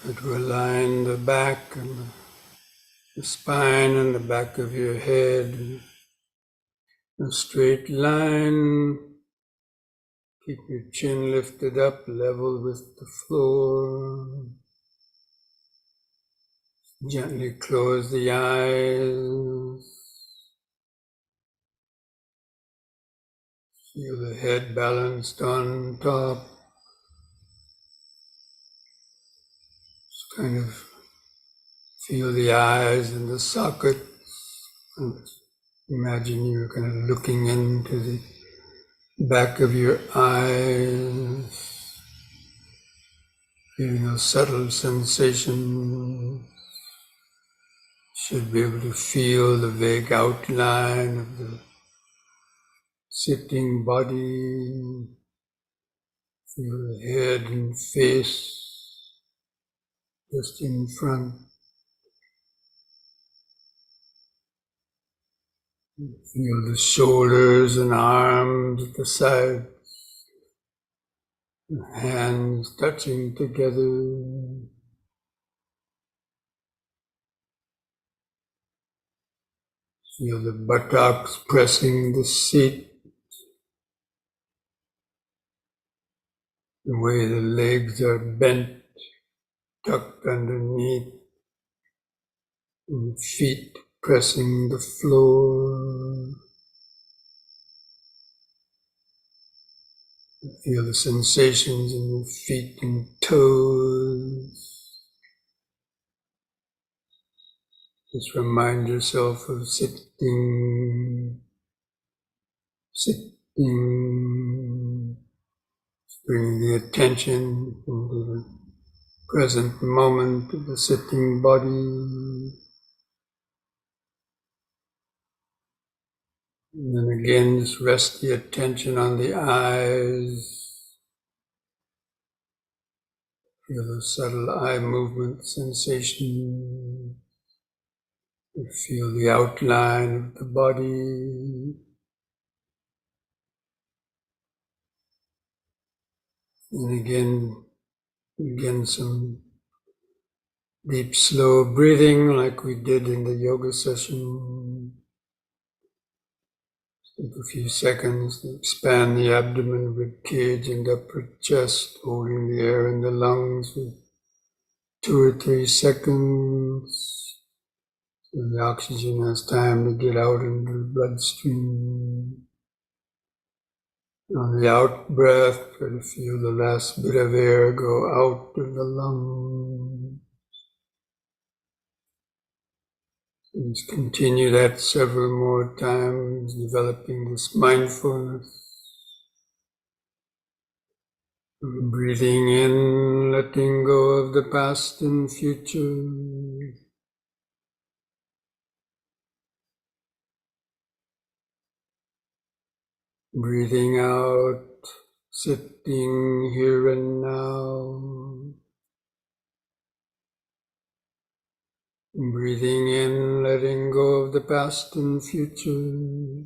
Try to align the back and the spine and the back of your head in a straight line. Keep your chin lifted up, level with the floor. Gently close the eyes. Feel the head balanced on top. Just kind of feel the eyes in the sockets. And imagine you're kind of looking into the back of your eyes. Feeling a subtle sensation. Should be able to feel the vague outline of the sitting body. Feel the head and face just in front. Feel the shoulders and arms at the side, hands touching together. Feel the buttocks pressing the seat. The way the legs are bent, tucked underneath, and feet pressing the floor. Feel the sensations in your feet and toes. Just remind yourself of sitting. Bring the attention into the present moment of the sitting body. And then again, just rest the attention on the eyes. Feel the subtle eye movement sensation. Feel the outline of the body. And again, begin some deep, slow breathing like we did in the yoga session. Take a few seconds to expand the abdomen, rib cage, and upper chest, holding the air in the lungs for 2 or 3 seconds. So the oxygen has time to get out into the bloodstream. On the out breath, try to feel the last bit of air go out of the lung. And just continue that several more times, developing this mindfulness. Breathing in, letting go of the past and future. Breathing out, sitting here and now. Breathing in, letting go of the past and future.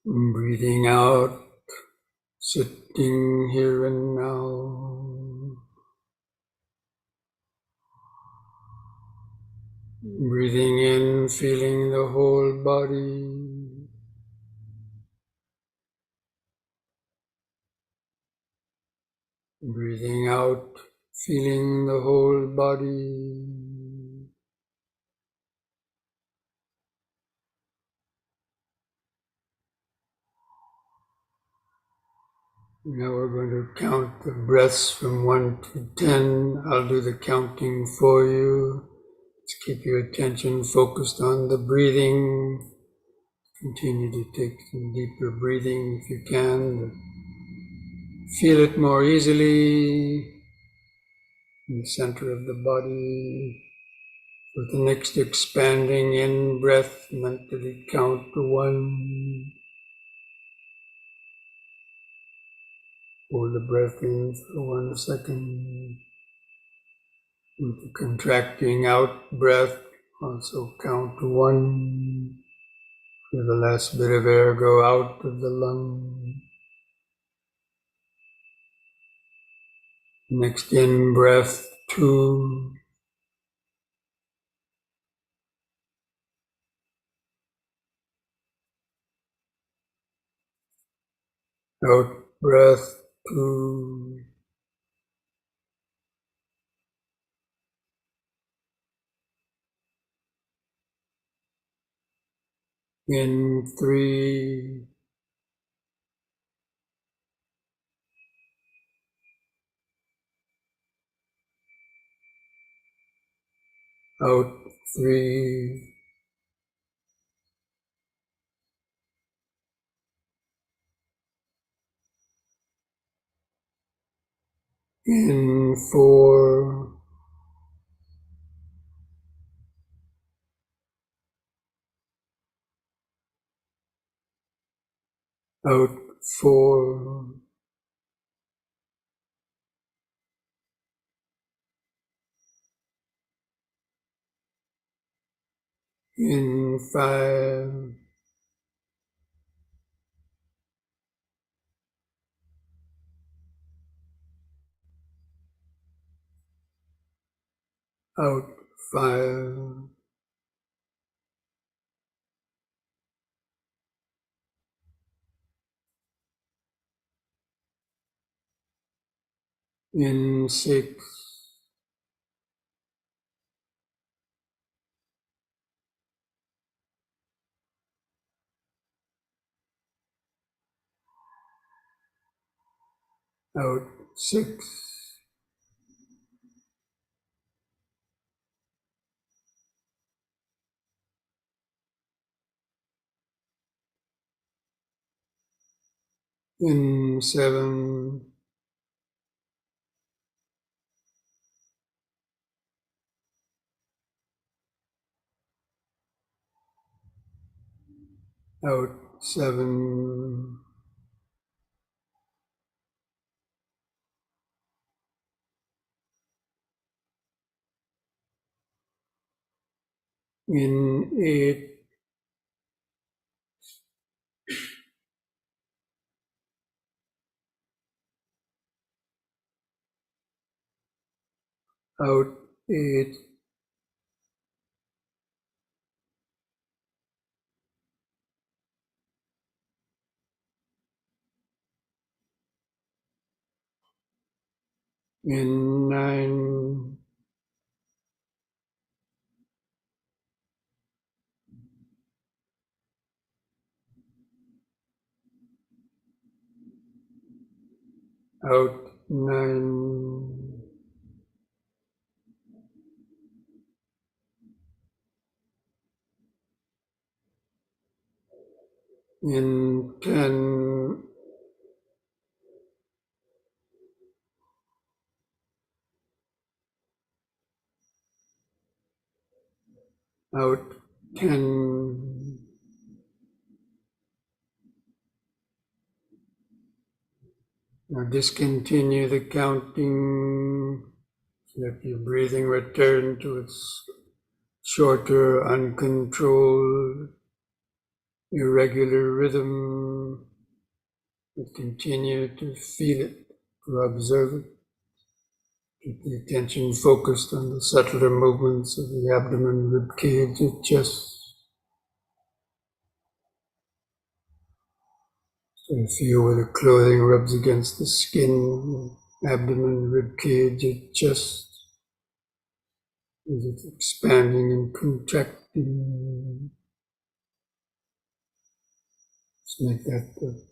Breathing out, sitting here and now. Breathing in, feeling the whole body. Breathing out, feeling the whole body. Now we're going to count the breaths from 1 to 10. I'll do the counting for you. Just keep your attention focused on the breathing. Continue to take some deeper breathing if you can. Feel it more easily in the center of the body. With the next expanding in breath, mentally count to 1. Hold the breath in for 1 second. With the contracting out breath, Also count to 1. Feel the last bit of air go out of the lung. Next in breath, 2. Out breath, 2. In 3. Out 3. In 4. Out 4. In 5. Out 5. In 6. Out 6. In 7. Out 7. In 8. Out 8. In 9. Out 9. In 10. Out 10. Now discontinue the counting. Let your breathing return to its shorter, uncontrolled, irregular rhythm. But continue to feel it, to observe it. Keep the attention focused on the subtler movements of the abdomen, rib cage, and chest. So feel where the clothing rubs against the skin, the abdomen, rib cage, and chest. Is it expanding and contracting? Let's make that the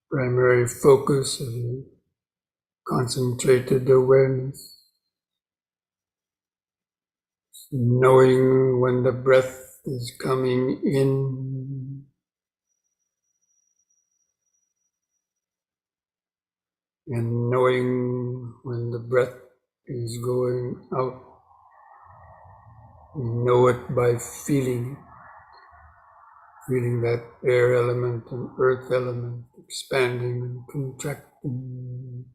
primary focus of your concentrated awareness. Knowing when the breath is coming in and knowing when the breath is going out. You know it by feeling that air element and earth element expanding and contracting,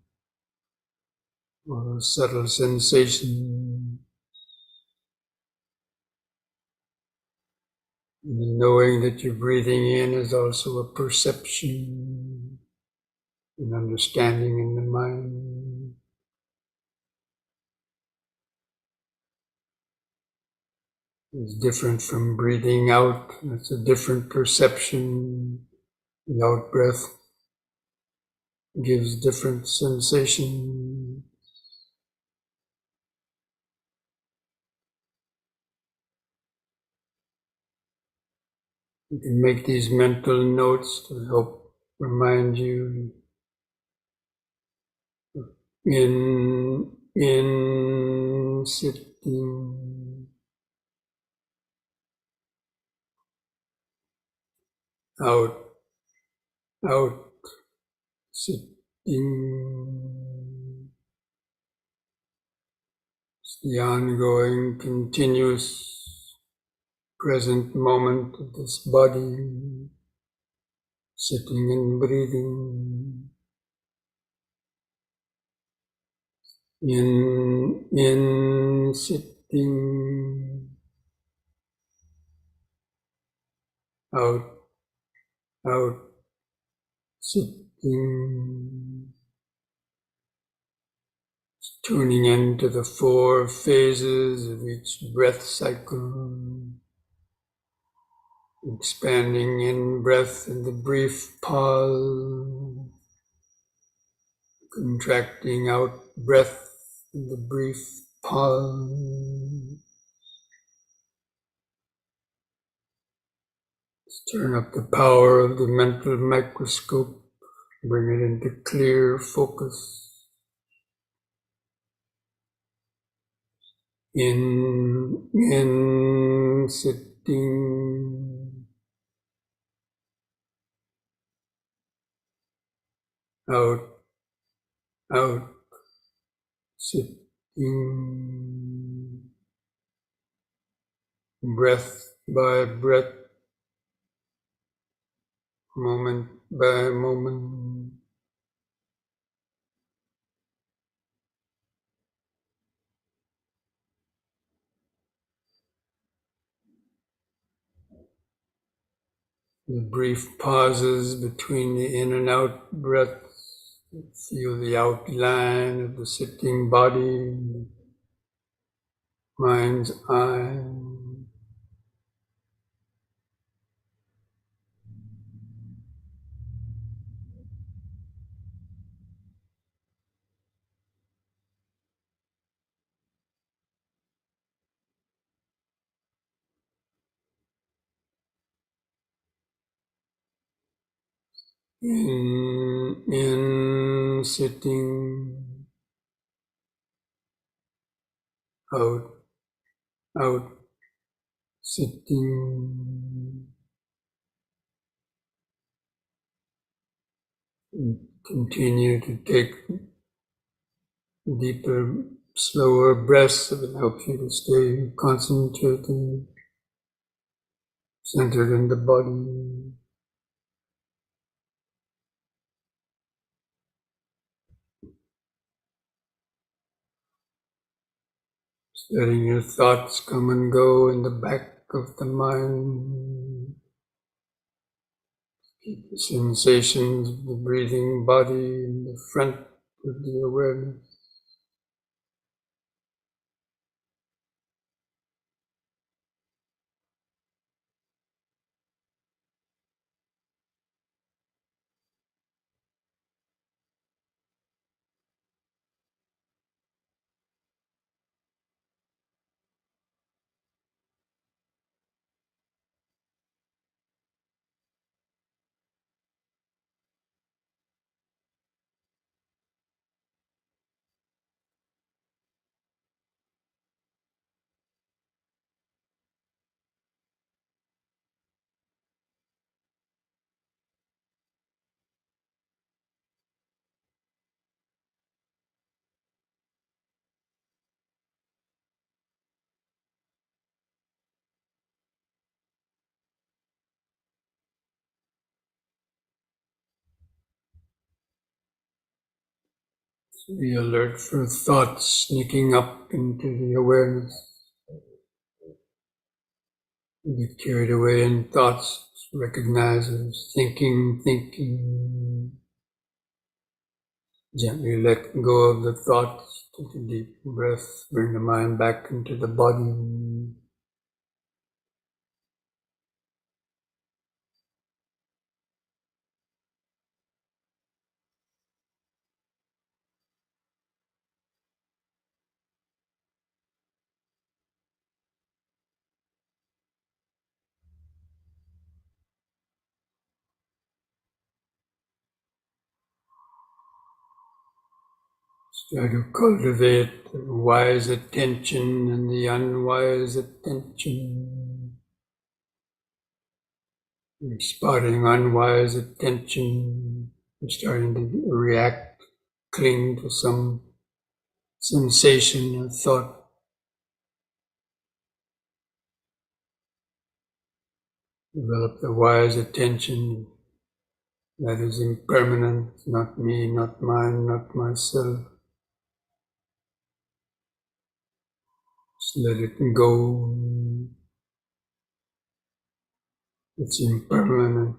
or a subtle sensation. And the knowing that you're breathing in is also a perception, an understanding in the mind. It's different from breathing out. It's a different perception. The out breath gives different sensation. You can make these mental notes to help remind you in sitting, out, out, sitting. It's the ongoing, continuous, present moment of this body, sitting and breathing. In sitting, out, out, sitting, tuning into the 4 phases of each breath cycle, expanding in breath in the brief pause, contracting out breath in the brief pause. Let's turn up the power of the mental microscope, bring it into clear focus. In sitting, out, out, sitting, breath by breath, moment by moment. The brief pauses between the in and out breaths. Feel the outline of the sitting body, mind's eye. In sitting, out, out, sitting. Continue to take deeper, slower breaths that will help you to stay concentrated, centered in the body. Letting your thoughts come and go in the back of the mind. Keep the sensations of the breathing body in the front of the awareness. Be alert for thoughts sneaking up into the awareness. You get carried away in thoughts, recognize as thinking. Gently let go of the thoughts, take a deep breath, bring the mind back into the body. Try to cultivate the wise attention and the unwise attention. You're spotting unwise attention, you're starting to react, cling to some sensation or thought. Develop the wise attention that is impermanent, not me, not mine, not myself. Just let it go. It's impermanent.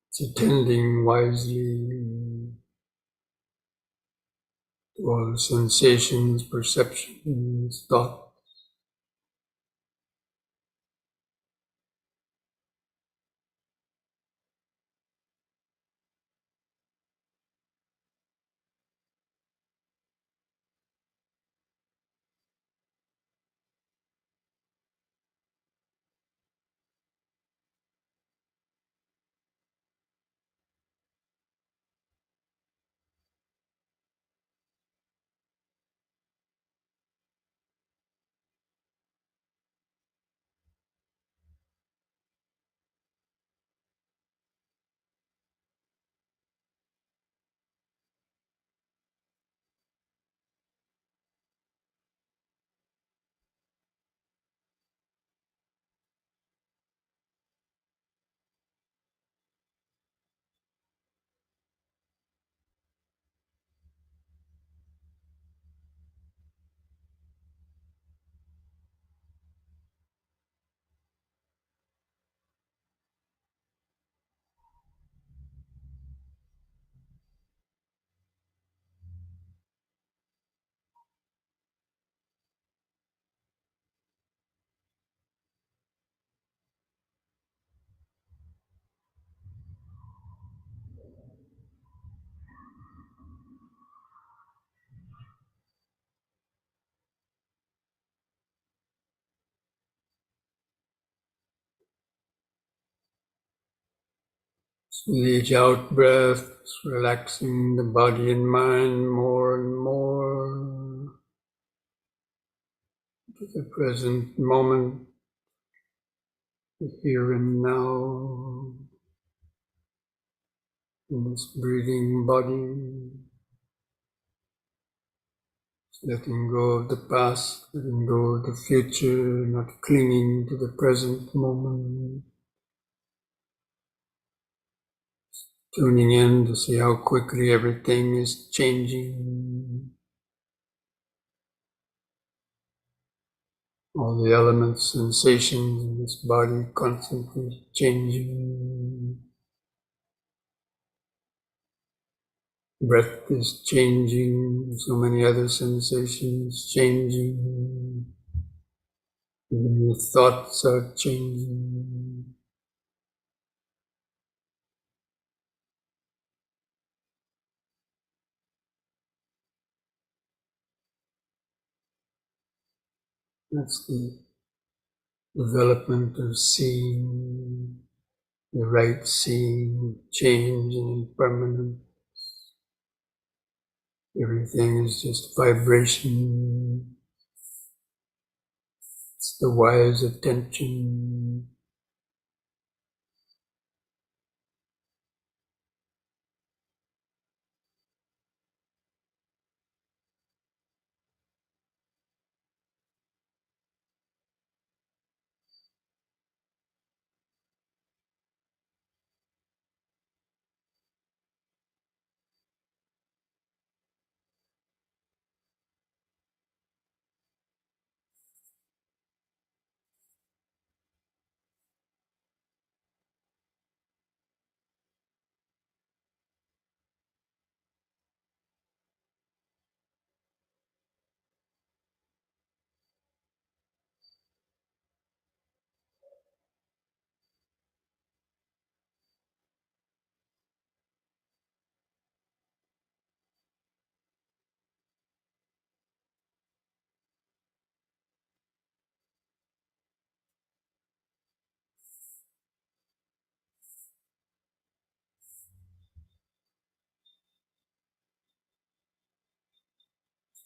It's attending wisely to all the sensations, perceptions, thoughts. With each out breath, relaxing the body and mind more and more to the present moment, the here and now, in this breathing body, letting go of the past, letting go of the future, not clinging to the present moment, tuning in to see how quickly everything is changing. All the elements, sensations in this body constantly changing. Breath is changing, so many other sensations changing. Even your thoughts are changing. That's the development of seeing, the right seeing, change and impermanence. Everything is just vibration. It's the wise attention.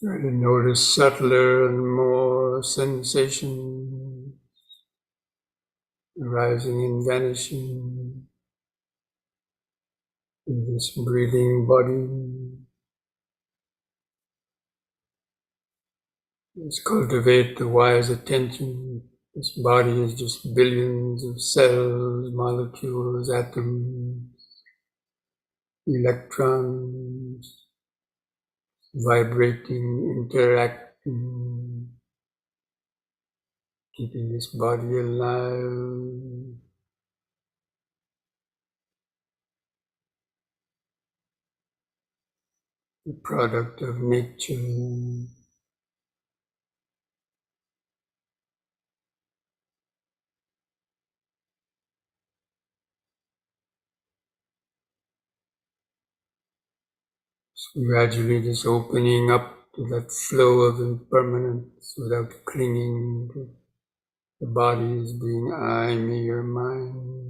Try to notice subtler and more sensation arising and vanishing in this breathing body. Let's cultivate the wise attention. This body is just billions of cells, molecules, atoms, electrons, vibrating, interacting, keeping this body alive. The product of nature. So gradually just opening up to that flow of impermanence without clinging to the body as being I, me, or mine.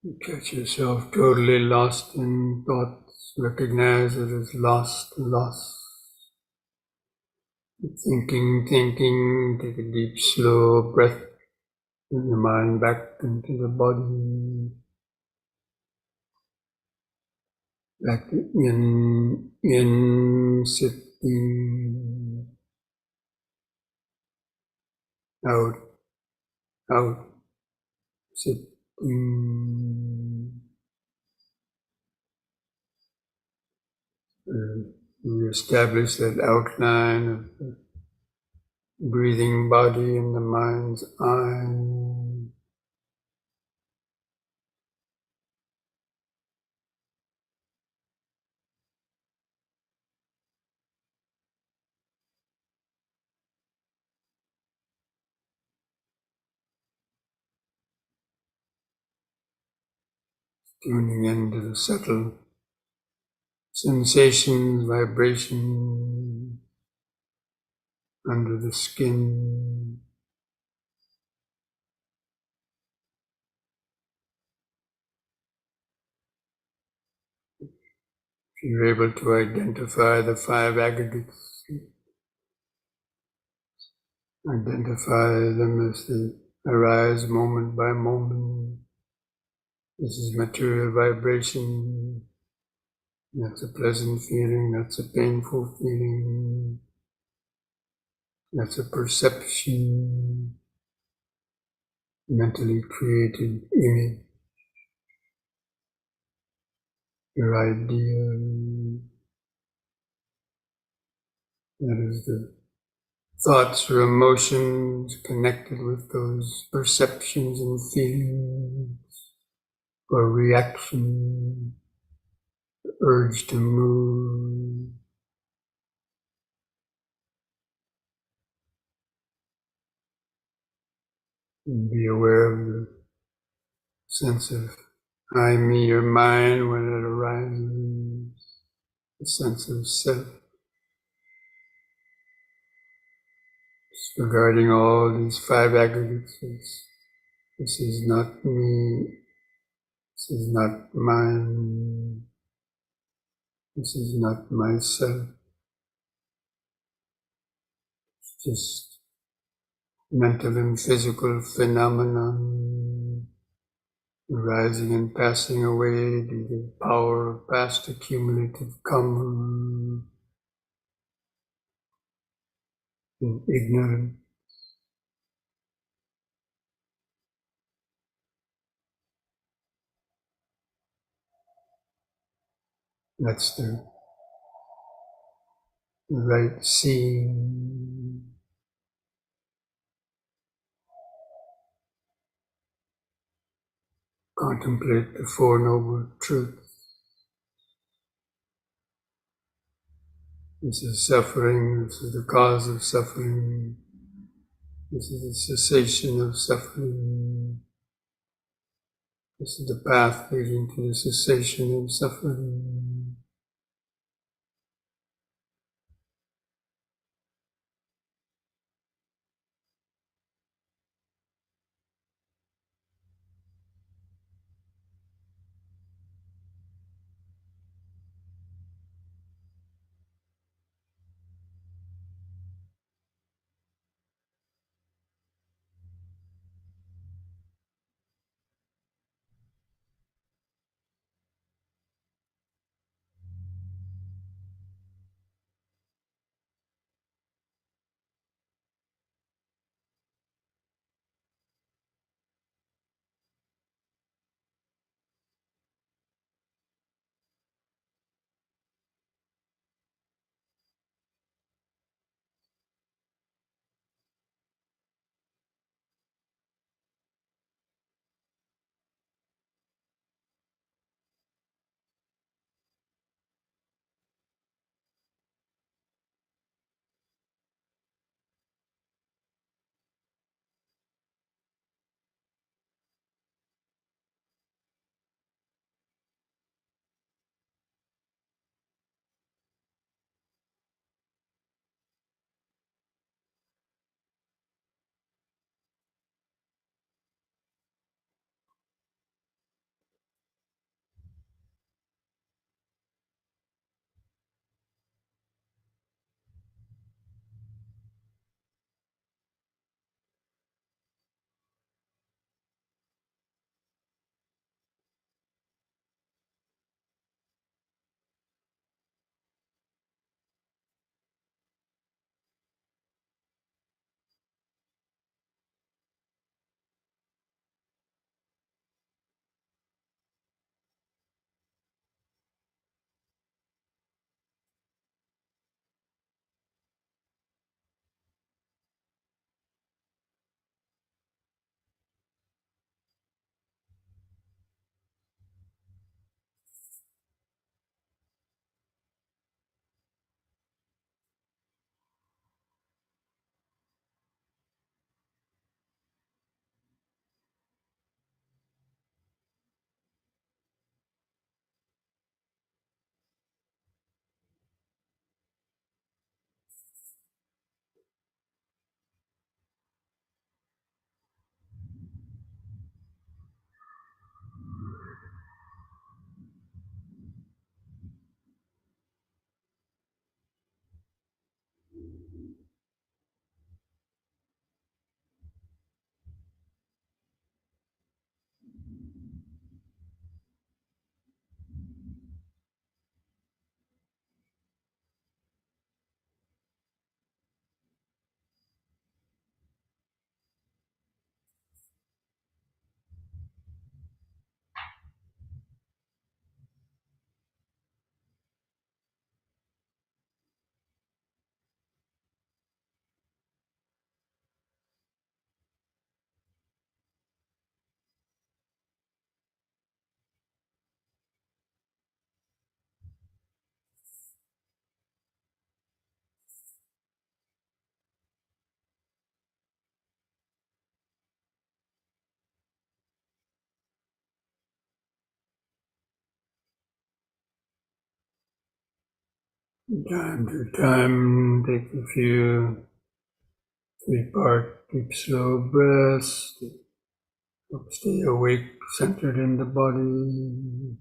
You catch yourself totally lost in thoughts, recognize it as lost. Thinking, take a deep, slow breath, bring your mind back into the body, back to sitting, out, out, sitting. We establish that outline of the breathing body in the mind's eye. Tuning into the subtle sensations, vibration under the skin. If you're able to identify the five aggregates, identify them as they arise moment by moment. This is material vibration. That's a pleasant feeling. That's a painful feeling. That's a perception, mentally created image, your idea. That is the thoughts or emotions connected with those perceptions and feelings, or reaction, urge to move. And be aware of the sense of I, me, or mine when it arises, the sense of self. Regarding all these five aggregates, this is not me, this is not mine, this is not myself. It's just mental and physical phenomenon arising and passing away due to the power of past accumulative karma and ignorance. That's the right seeing. Contemplate the Four Noble Truths. This is suffering, this is the cause of suffering, this is the cessation of suffering, this is the path leading to the cessation of suffering. Time to time, take a few 3-part deep slow breaths. Stay awake, centered in the body.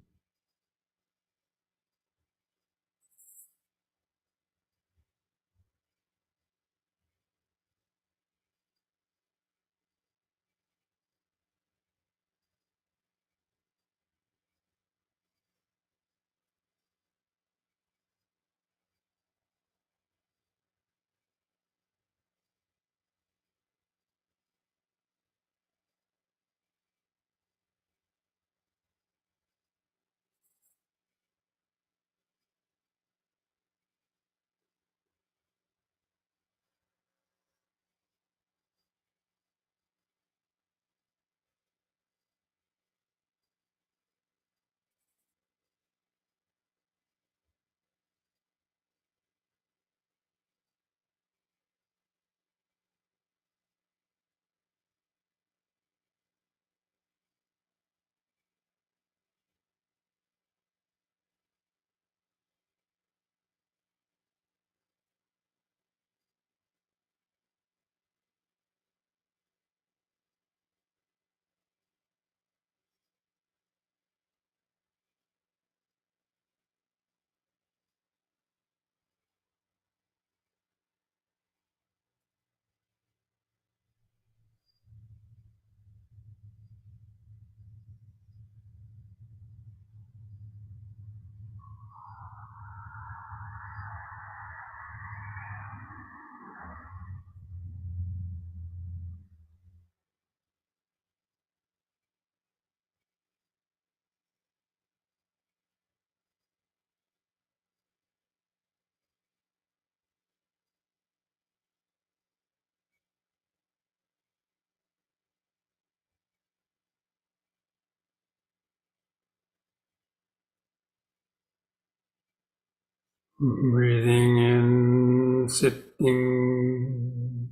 Breathing in, sitting.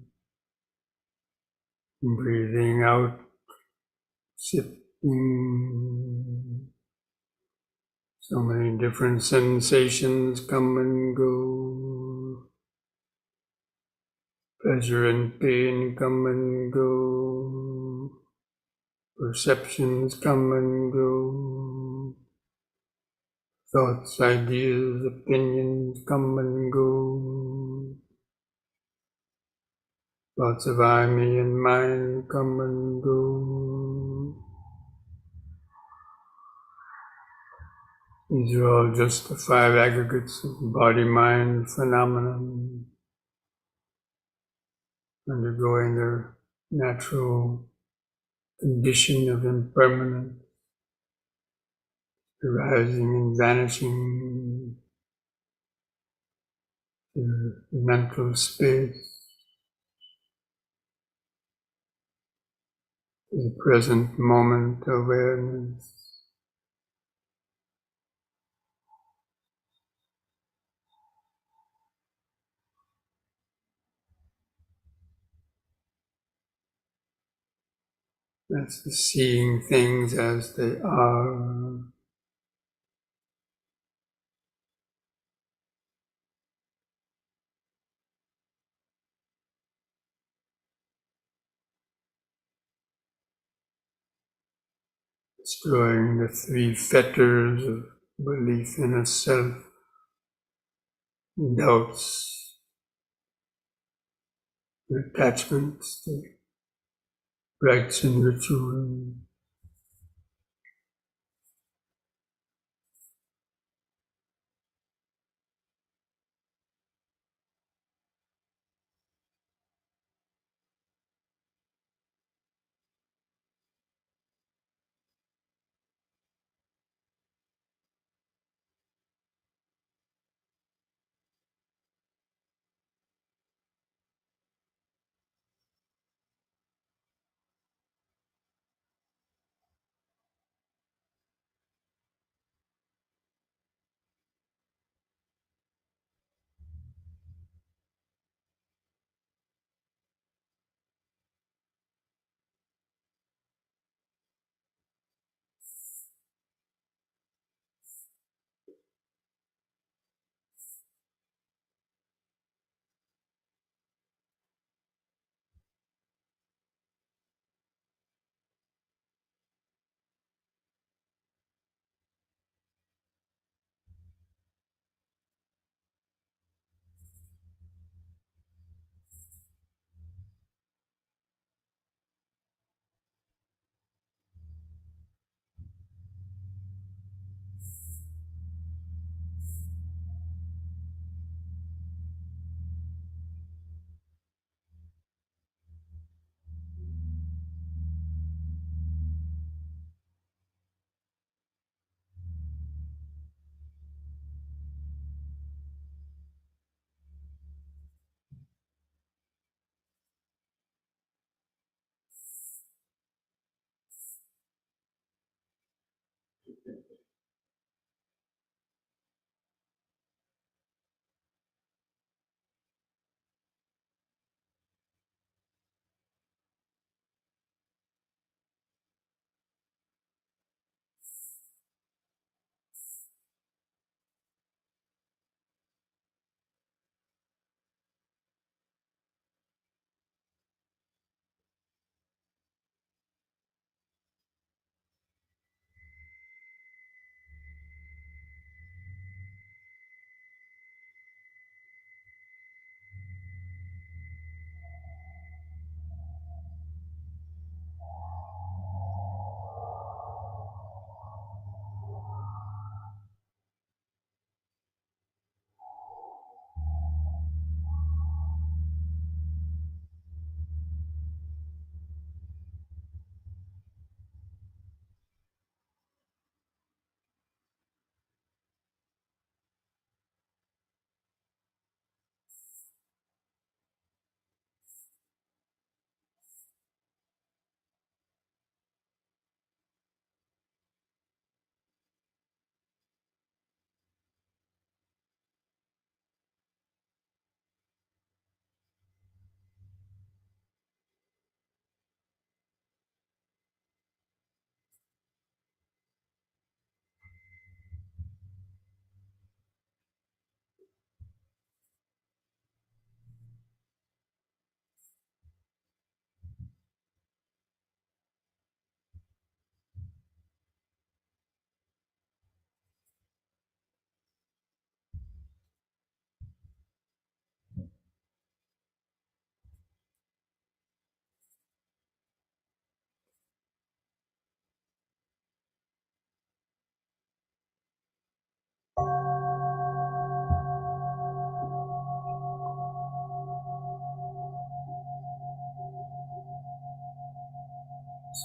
Breathing out, sitting. So many different sensations come and go. Pleasure and pain come and go. Perceptions come and go. Thoughts, ideas, opinions come and go. Thoughts of I, me, and mine come and go. These are all just the 5 aggregates of body-mind phenomenon undergoing their natural condition of impermanence, arising and vanishing in the mental space, the present moment awareness. That's the seeing things as they are. Destroying the 3 fetters of belief in a self, doubts, attachments to rites and ritual.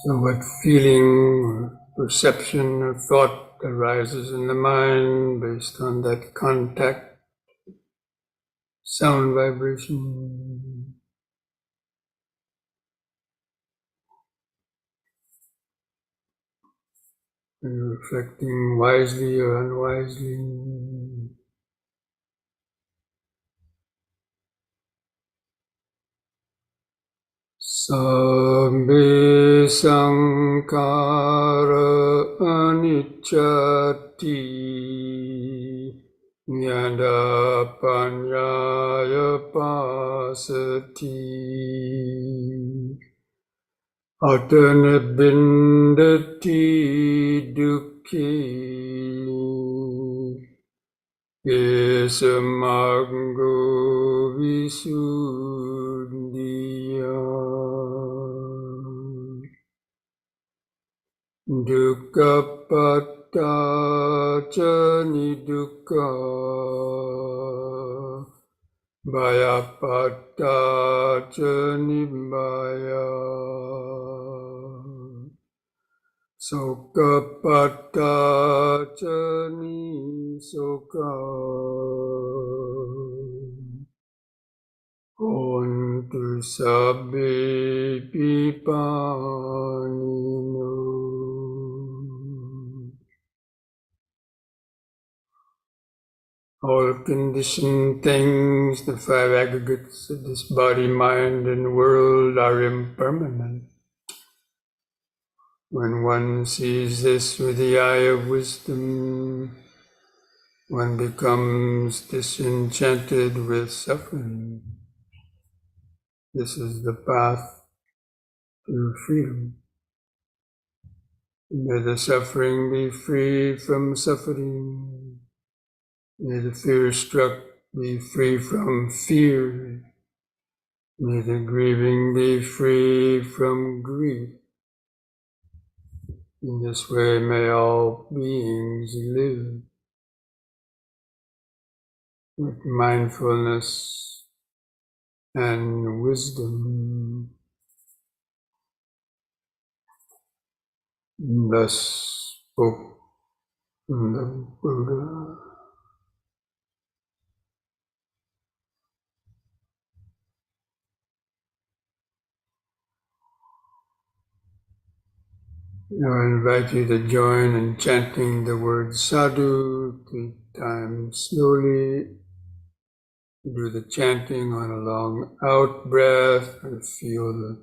So what feeling, or perception, or thought arises in the mind based on that contact, sound vibration, and reflecting wisely or unwisely. Sabbe sankara anicchati yada panyaya pasati atanabindati dukkhi Yesamango visuddhiya dukkhapatta ca nidukkha bhayapatta ca nibbaya Sokapatta ca nisoka Hontu sabbe pipanino. All conditioned things, the five aggregates of this body, mind, and world are impermanent. When one sees this with the eye of wisdom, one becomes disenchanted with suffering. This is the path to freedom. May the suffering be free from suffering. May the fear struck be free from fear. May the grieving be free from grief. In this way may all beings live with mindfulness and wisdom. Thus spoke the Buddha. Now I invite you to join in chanting the word sadhu 3 times slowly. Do the chanting on a long out breath and feel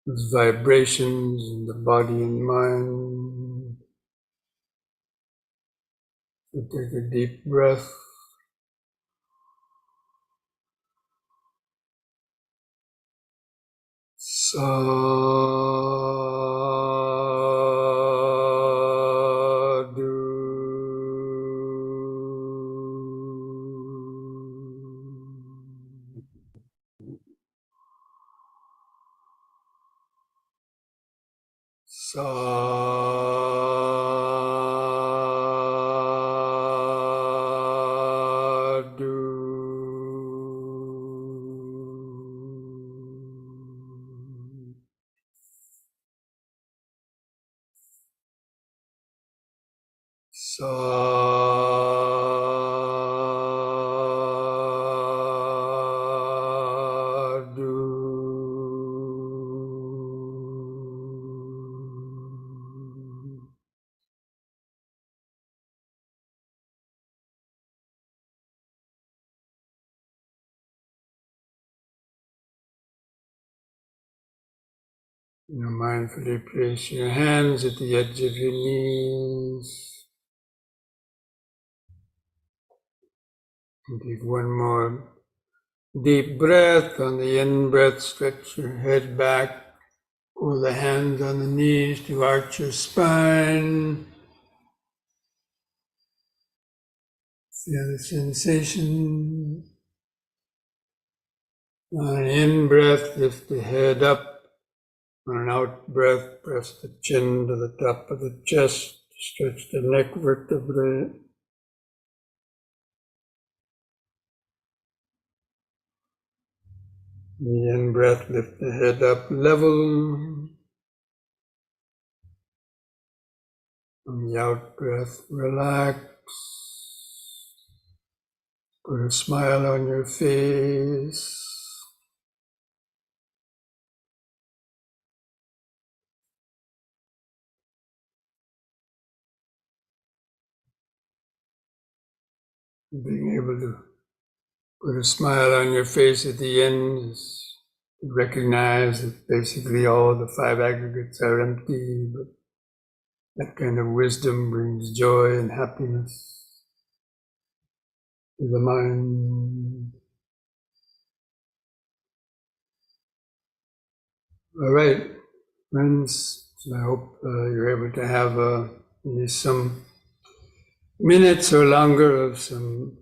those vibrations in the body and mind. So take a deep breath. Sadhu. Sadhu. Sadhu. Now mindfully place your hands at the edge of your knees. And take one more deep breath. On the in-breath, stretch your head back. Pull the hands on the knees to arch your spine. Feel the sensation. On an in-breath, lift the head up. On an out-breath, press the chin to the top of the chest. Stretch the neck vertebrae. The in-breath, lift the head up level. On the out breath, relax. Put a smile on your face. Being able to put a smile on your face at the end is to recognize that basically all the five aggregates are empty, but that kind of wisdom brings joy and happiness to the mind. All right, friends, so I hope you're able to have at least some minutes or longer of some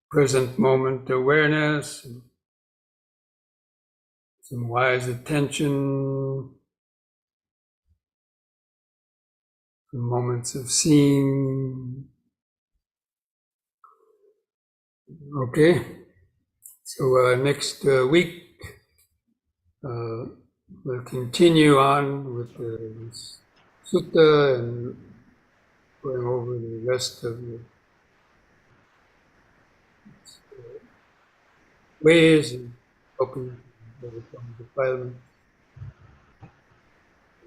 present moment awareness, and some wise attention, some moments of seeing. Okay, so next week we'll continue on with the sutta and going over the rest of the ways and helping overcome defilement.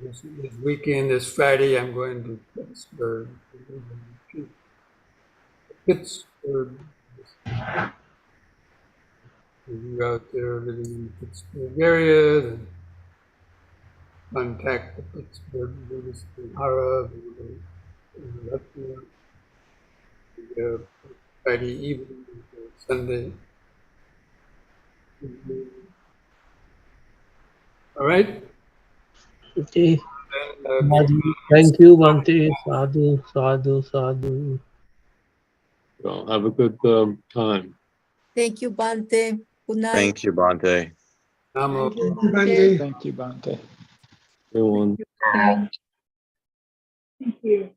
This weekend, this Friday, I'm going to Pittsburgh. You're out there living in the Pittsburgh area, then contact the Pittsburgh Buddhist Vihara, Friday evening, Sunday. All right? Okay. And, Sadhu. Thank you, Bhante. Sadhu, sadhu, sadhu. Well, have a good time. Thank you, Bhante. Good night. Thank you, Bhante. Namo. Thank you, Bhante. Everyone. Thank you.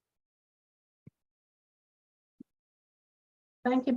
Thank you.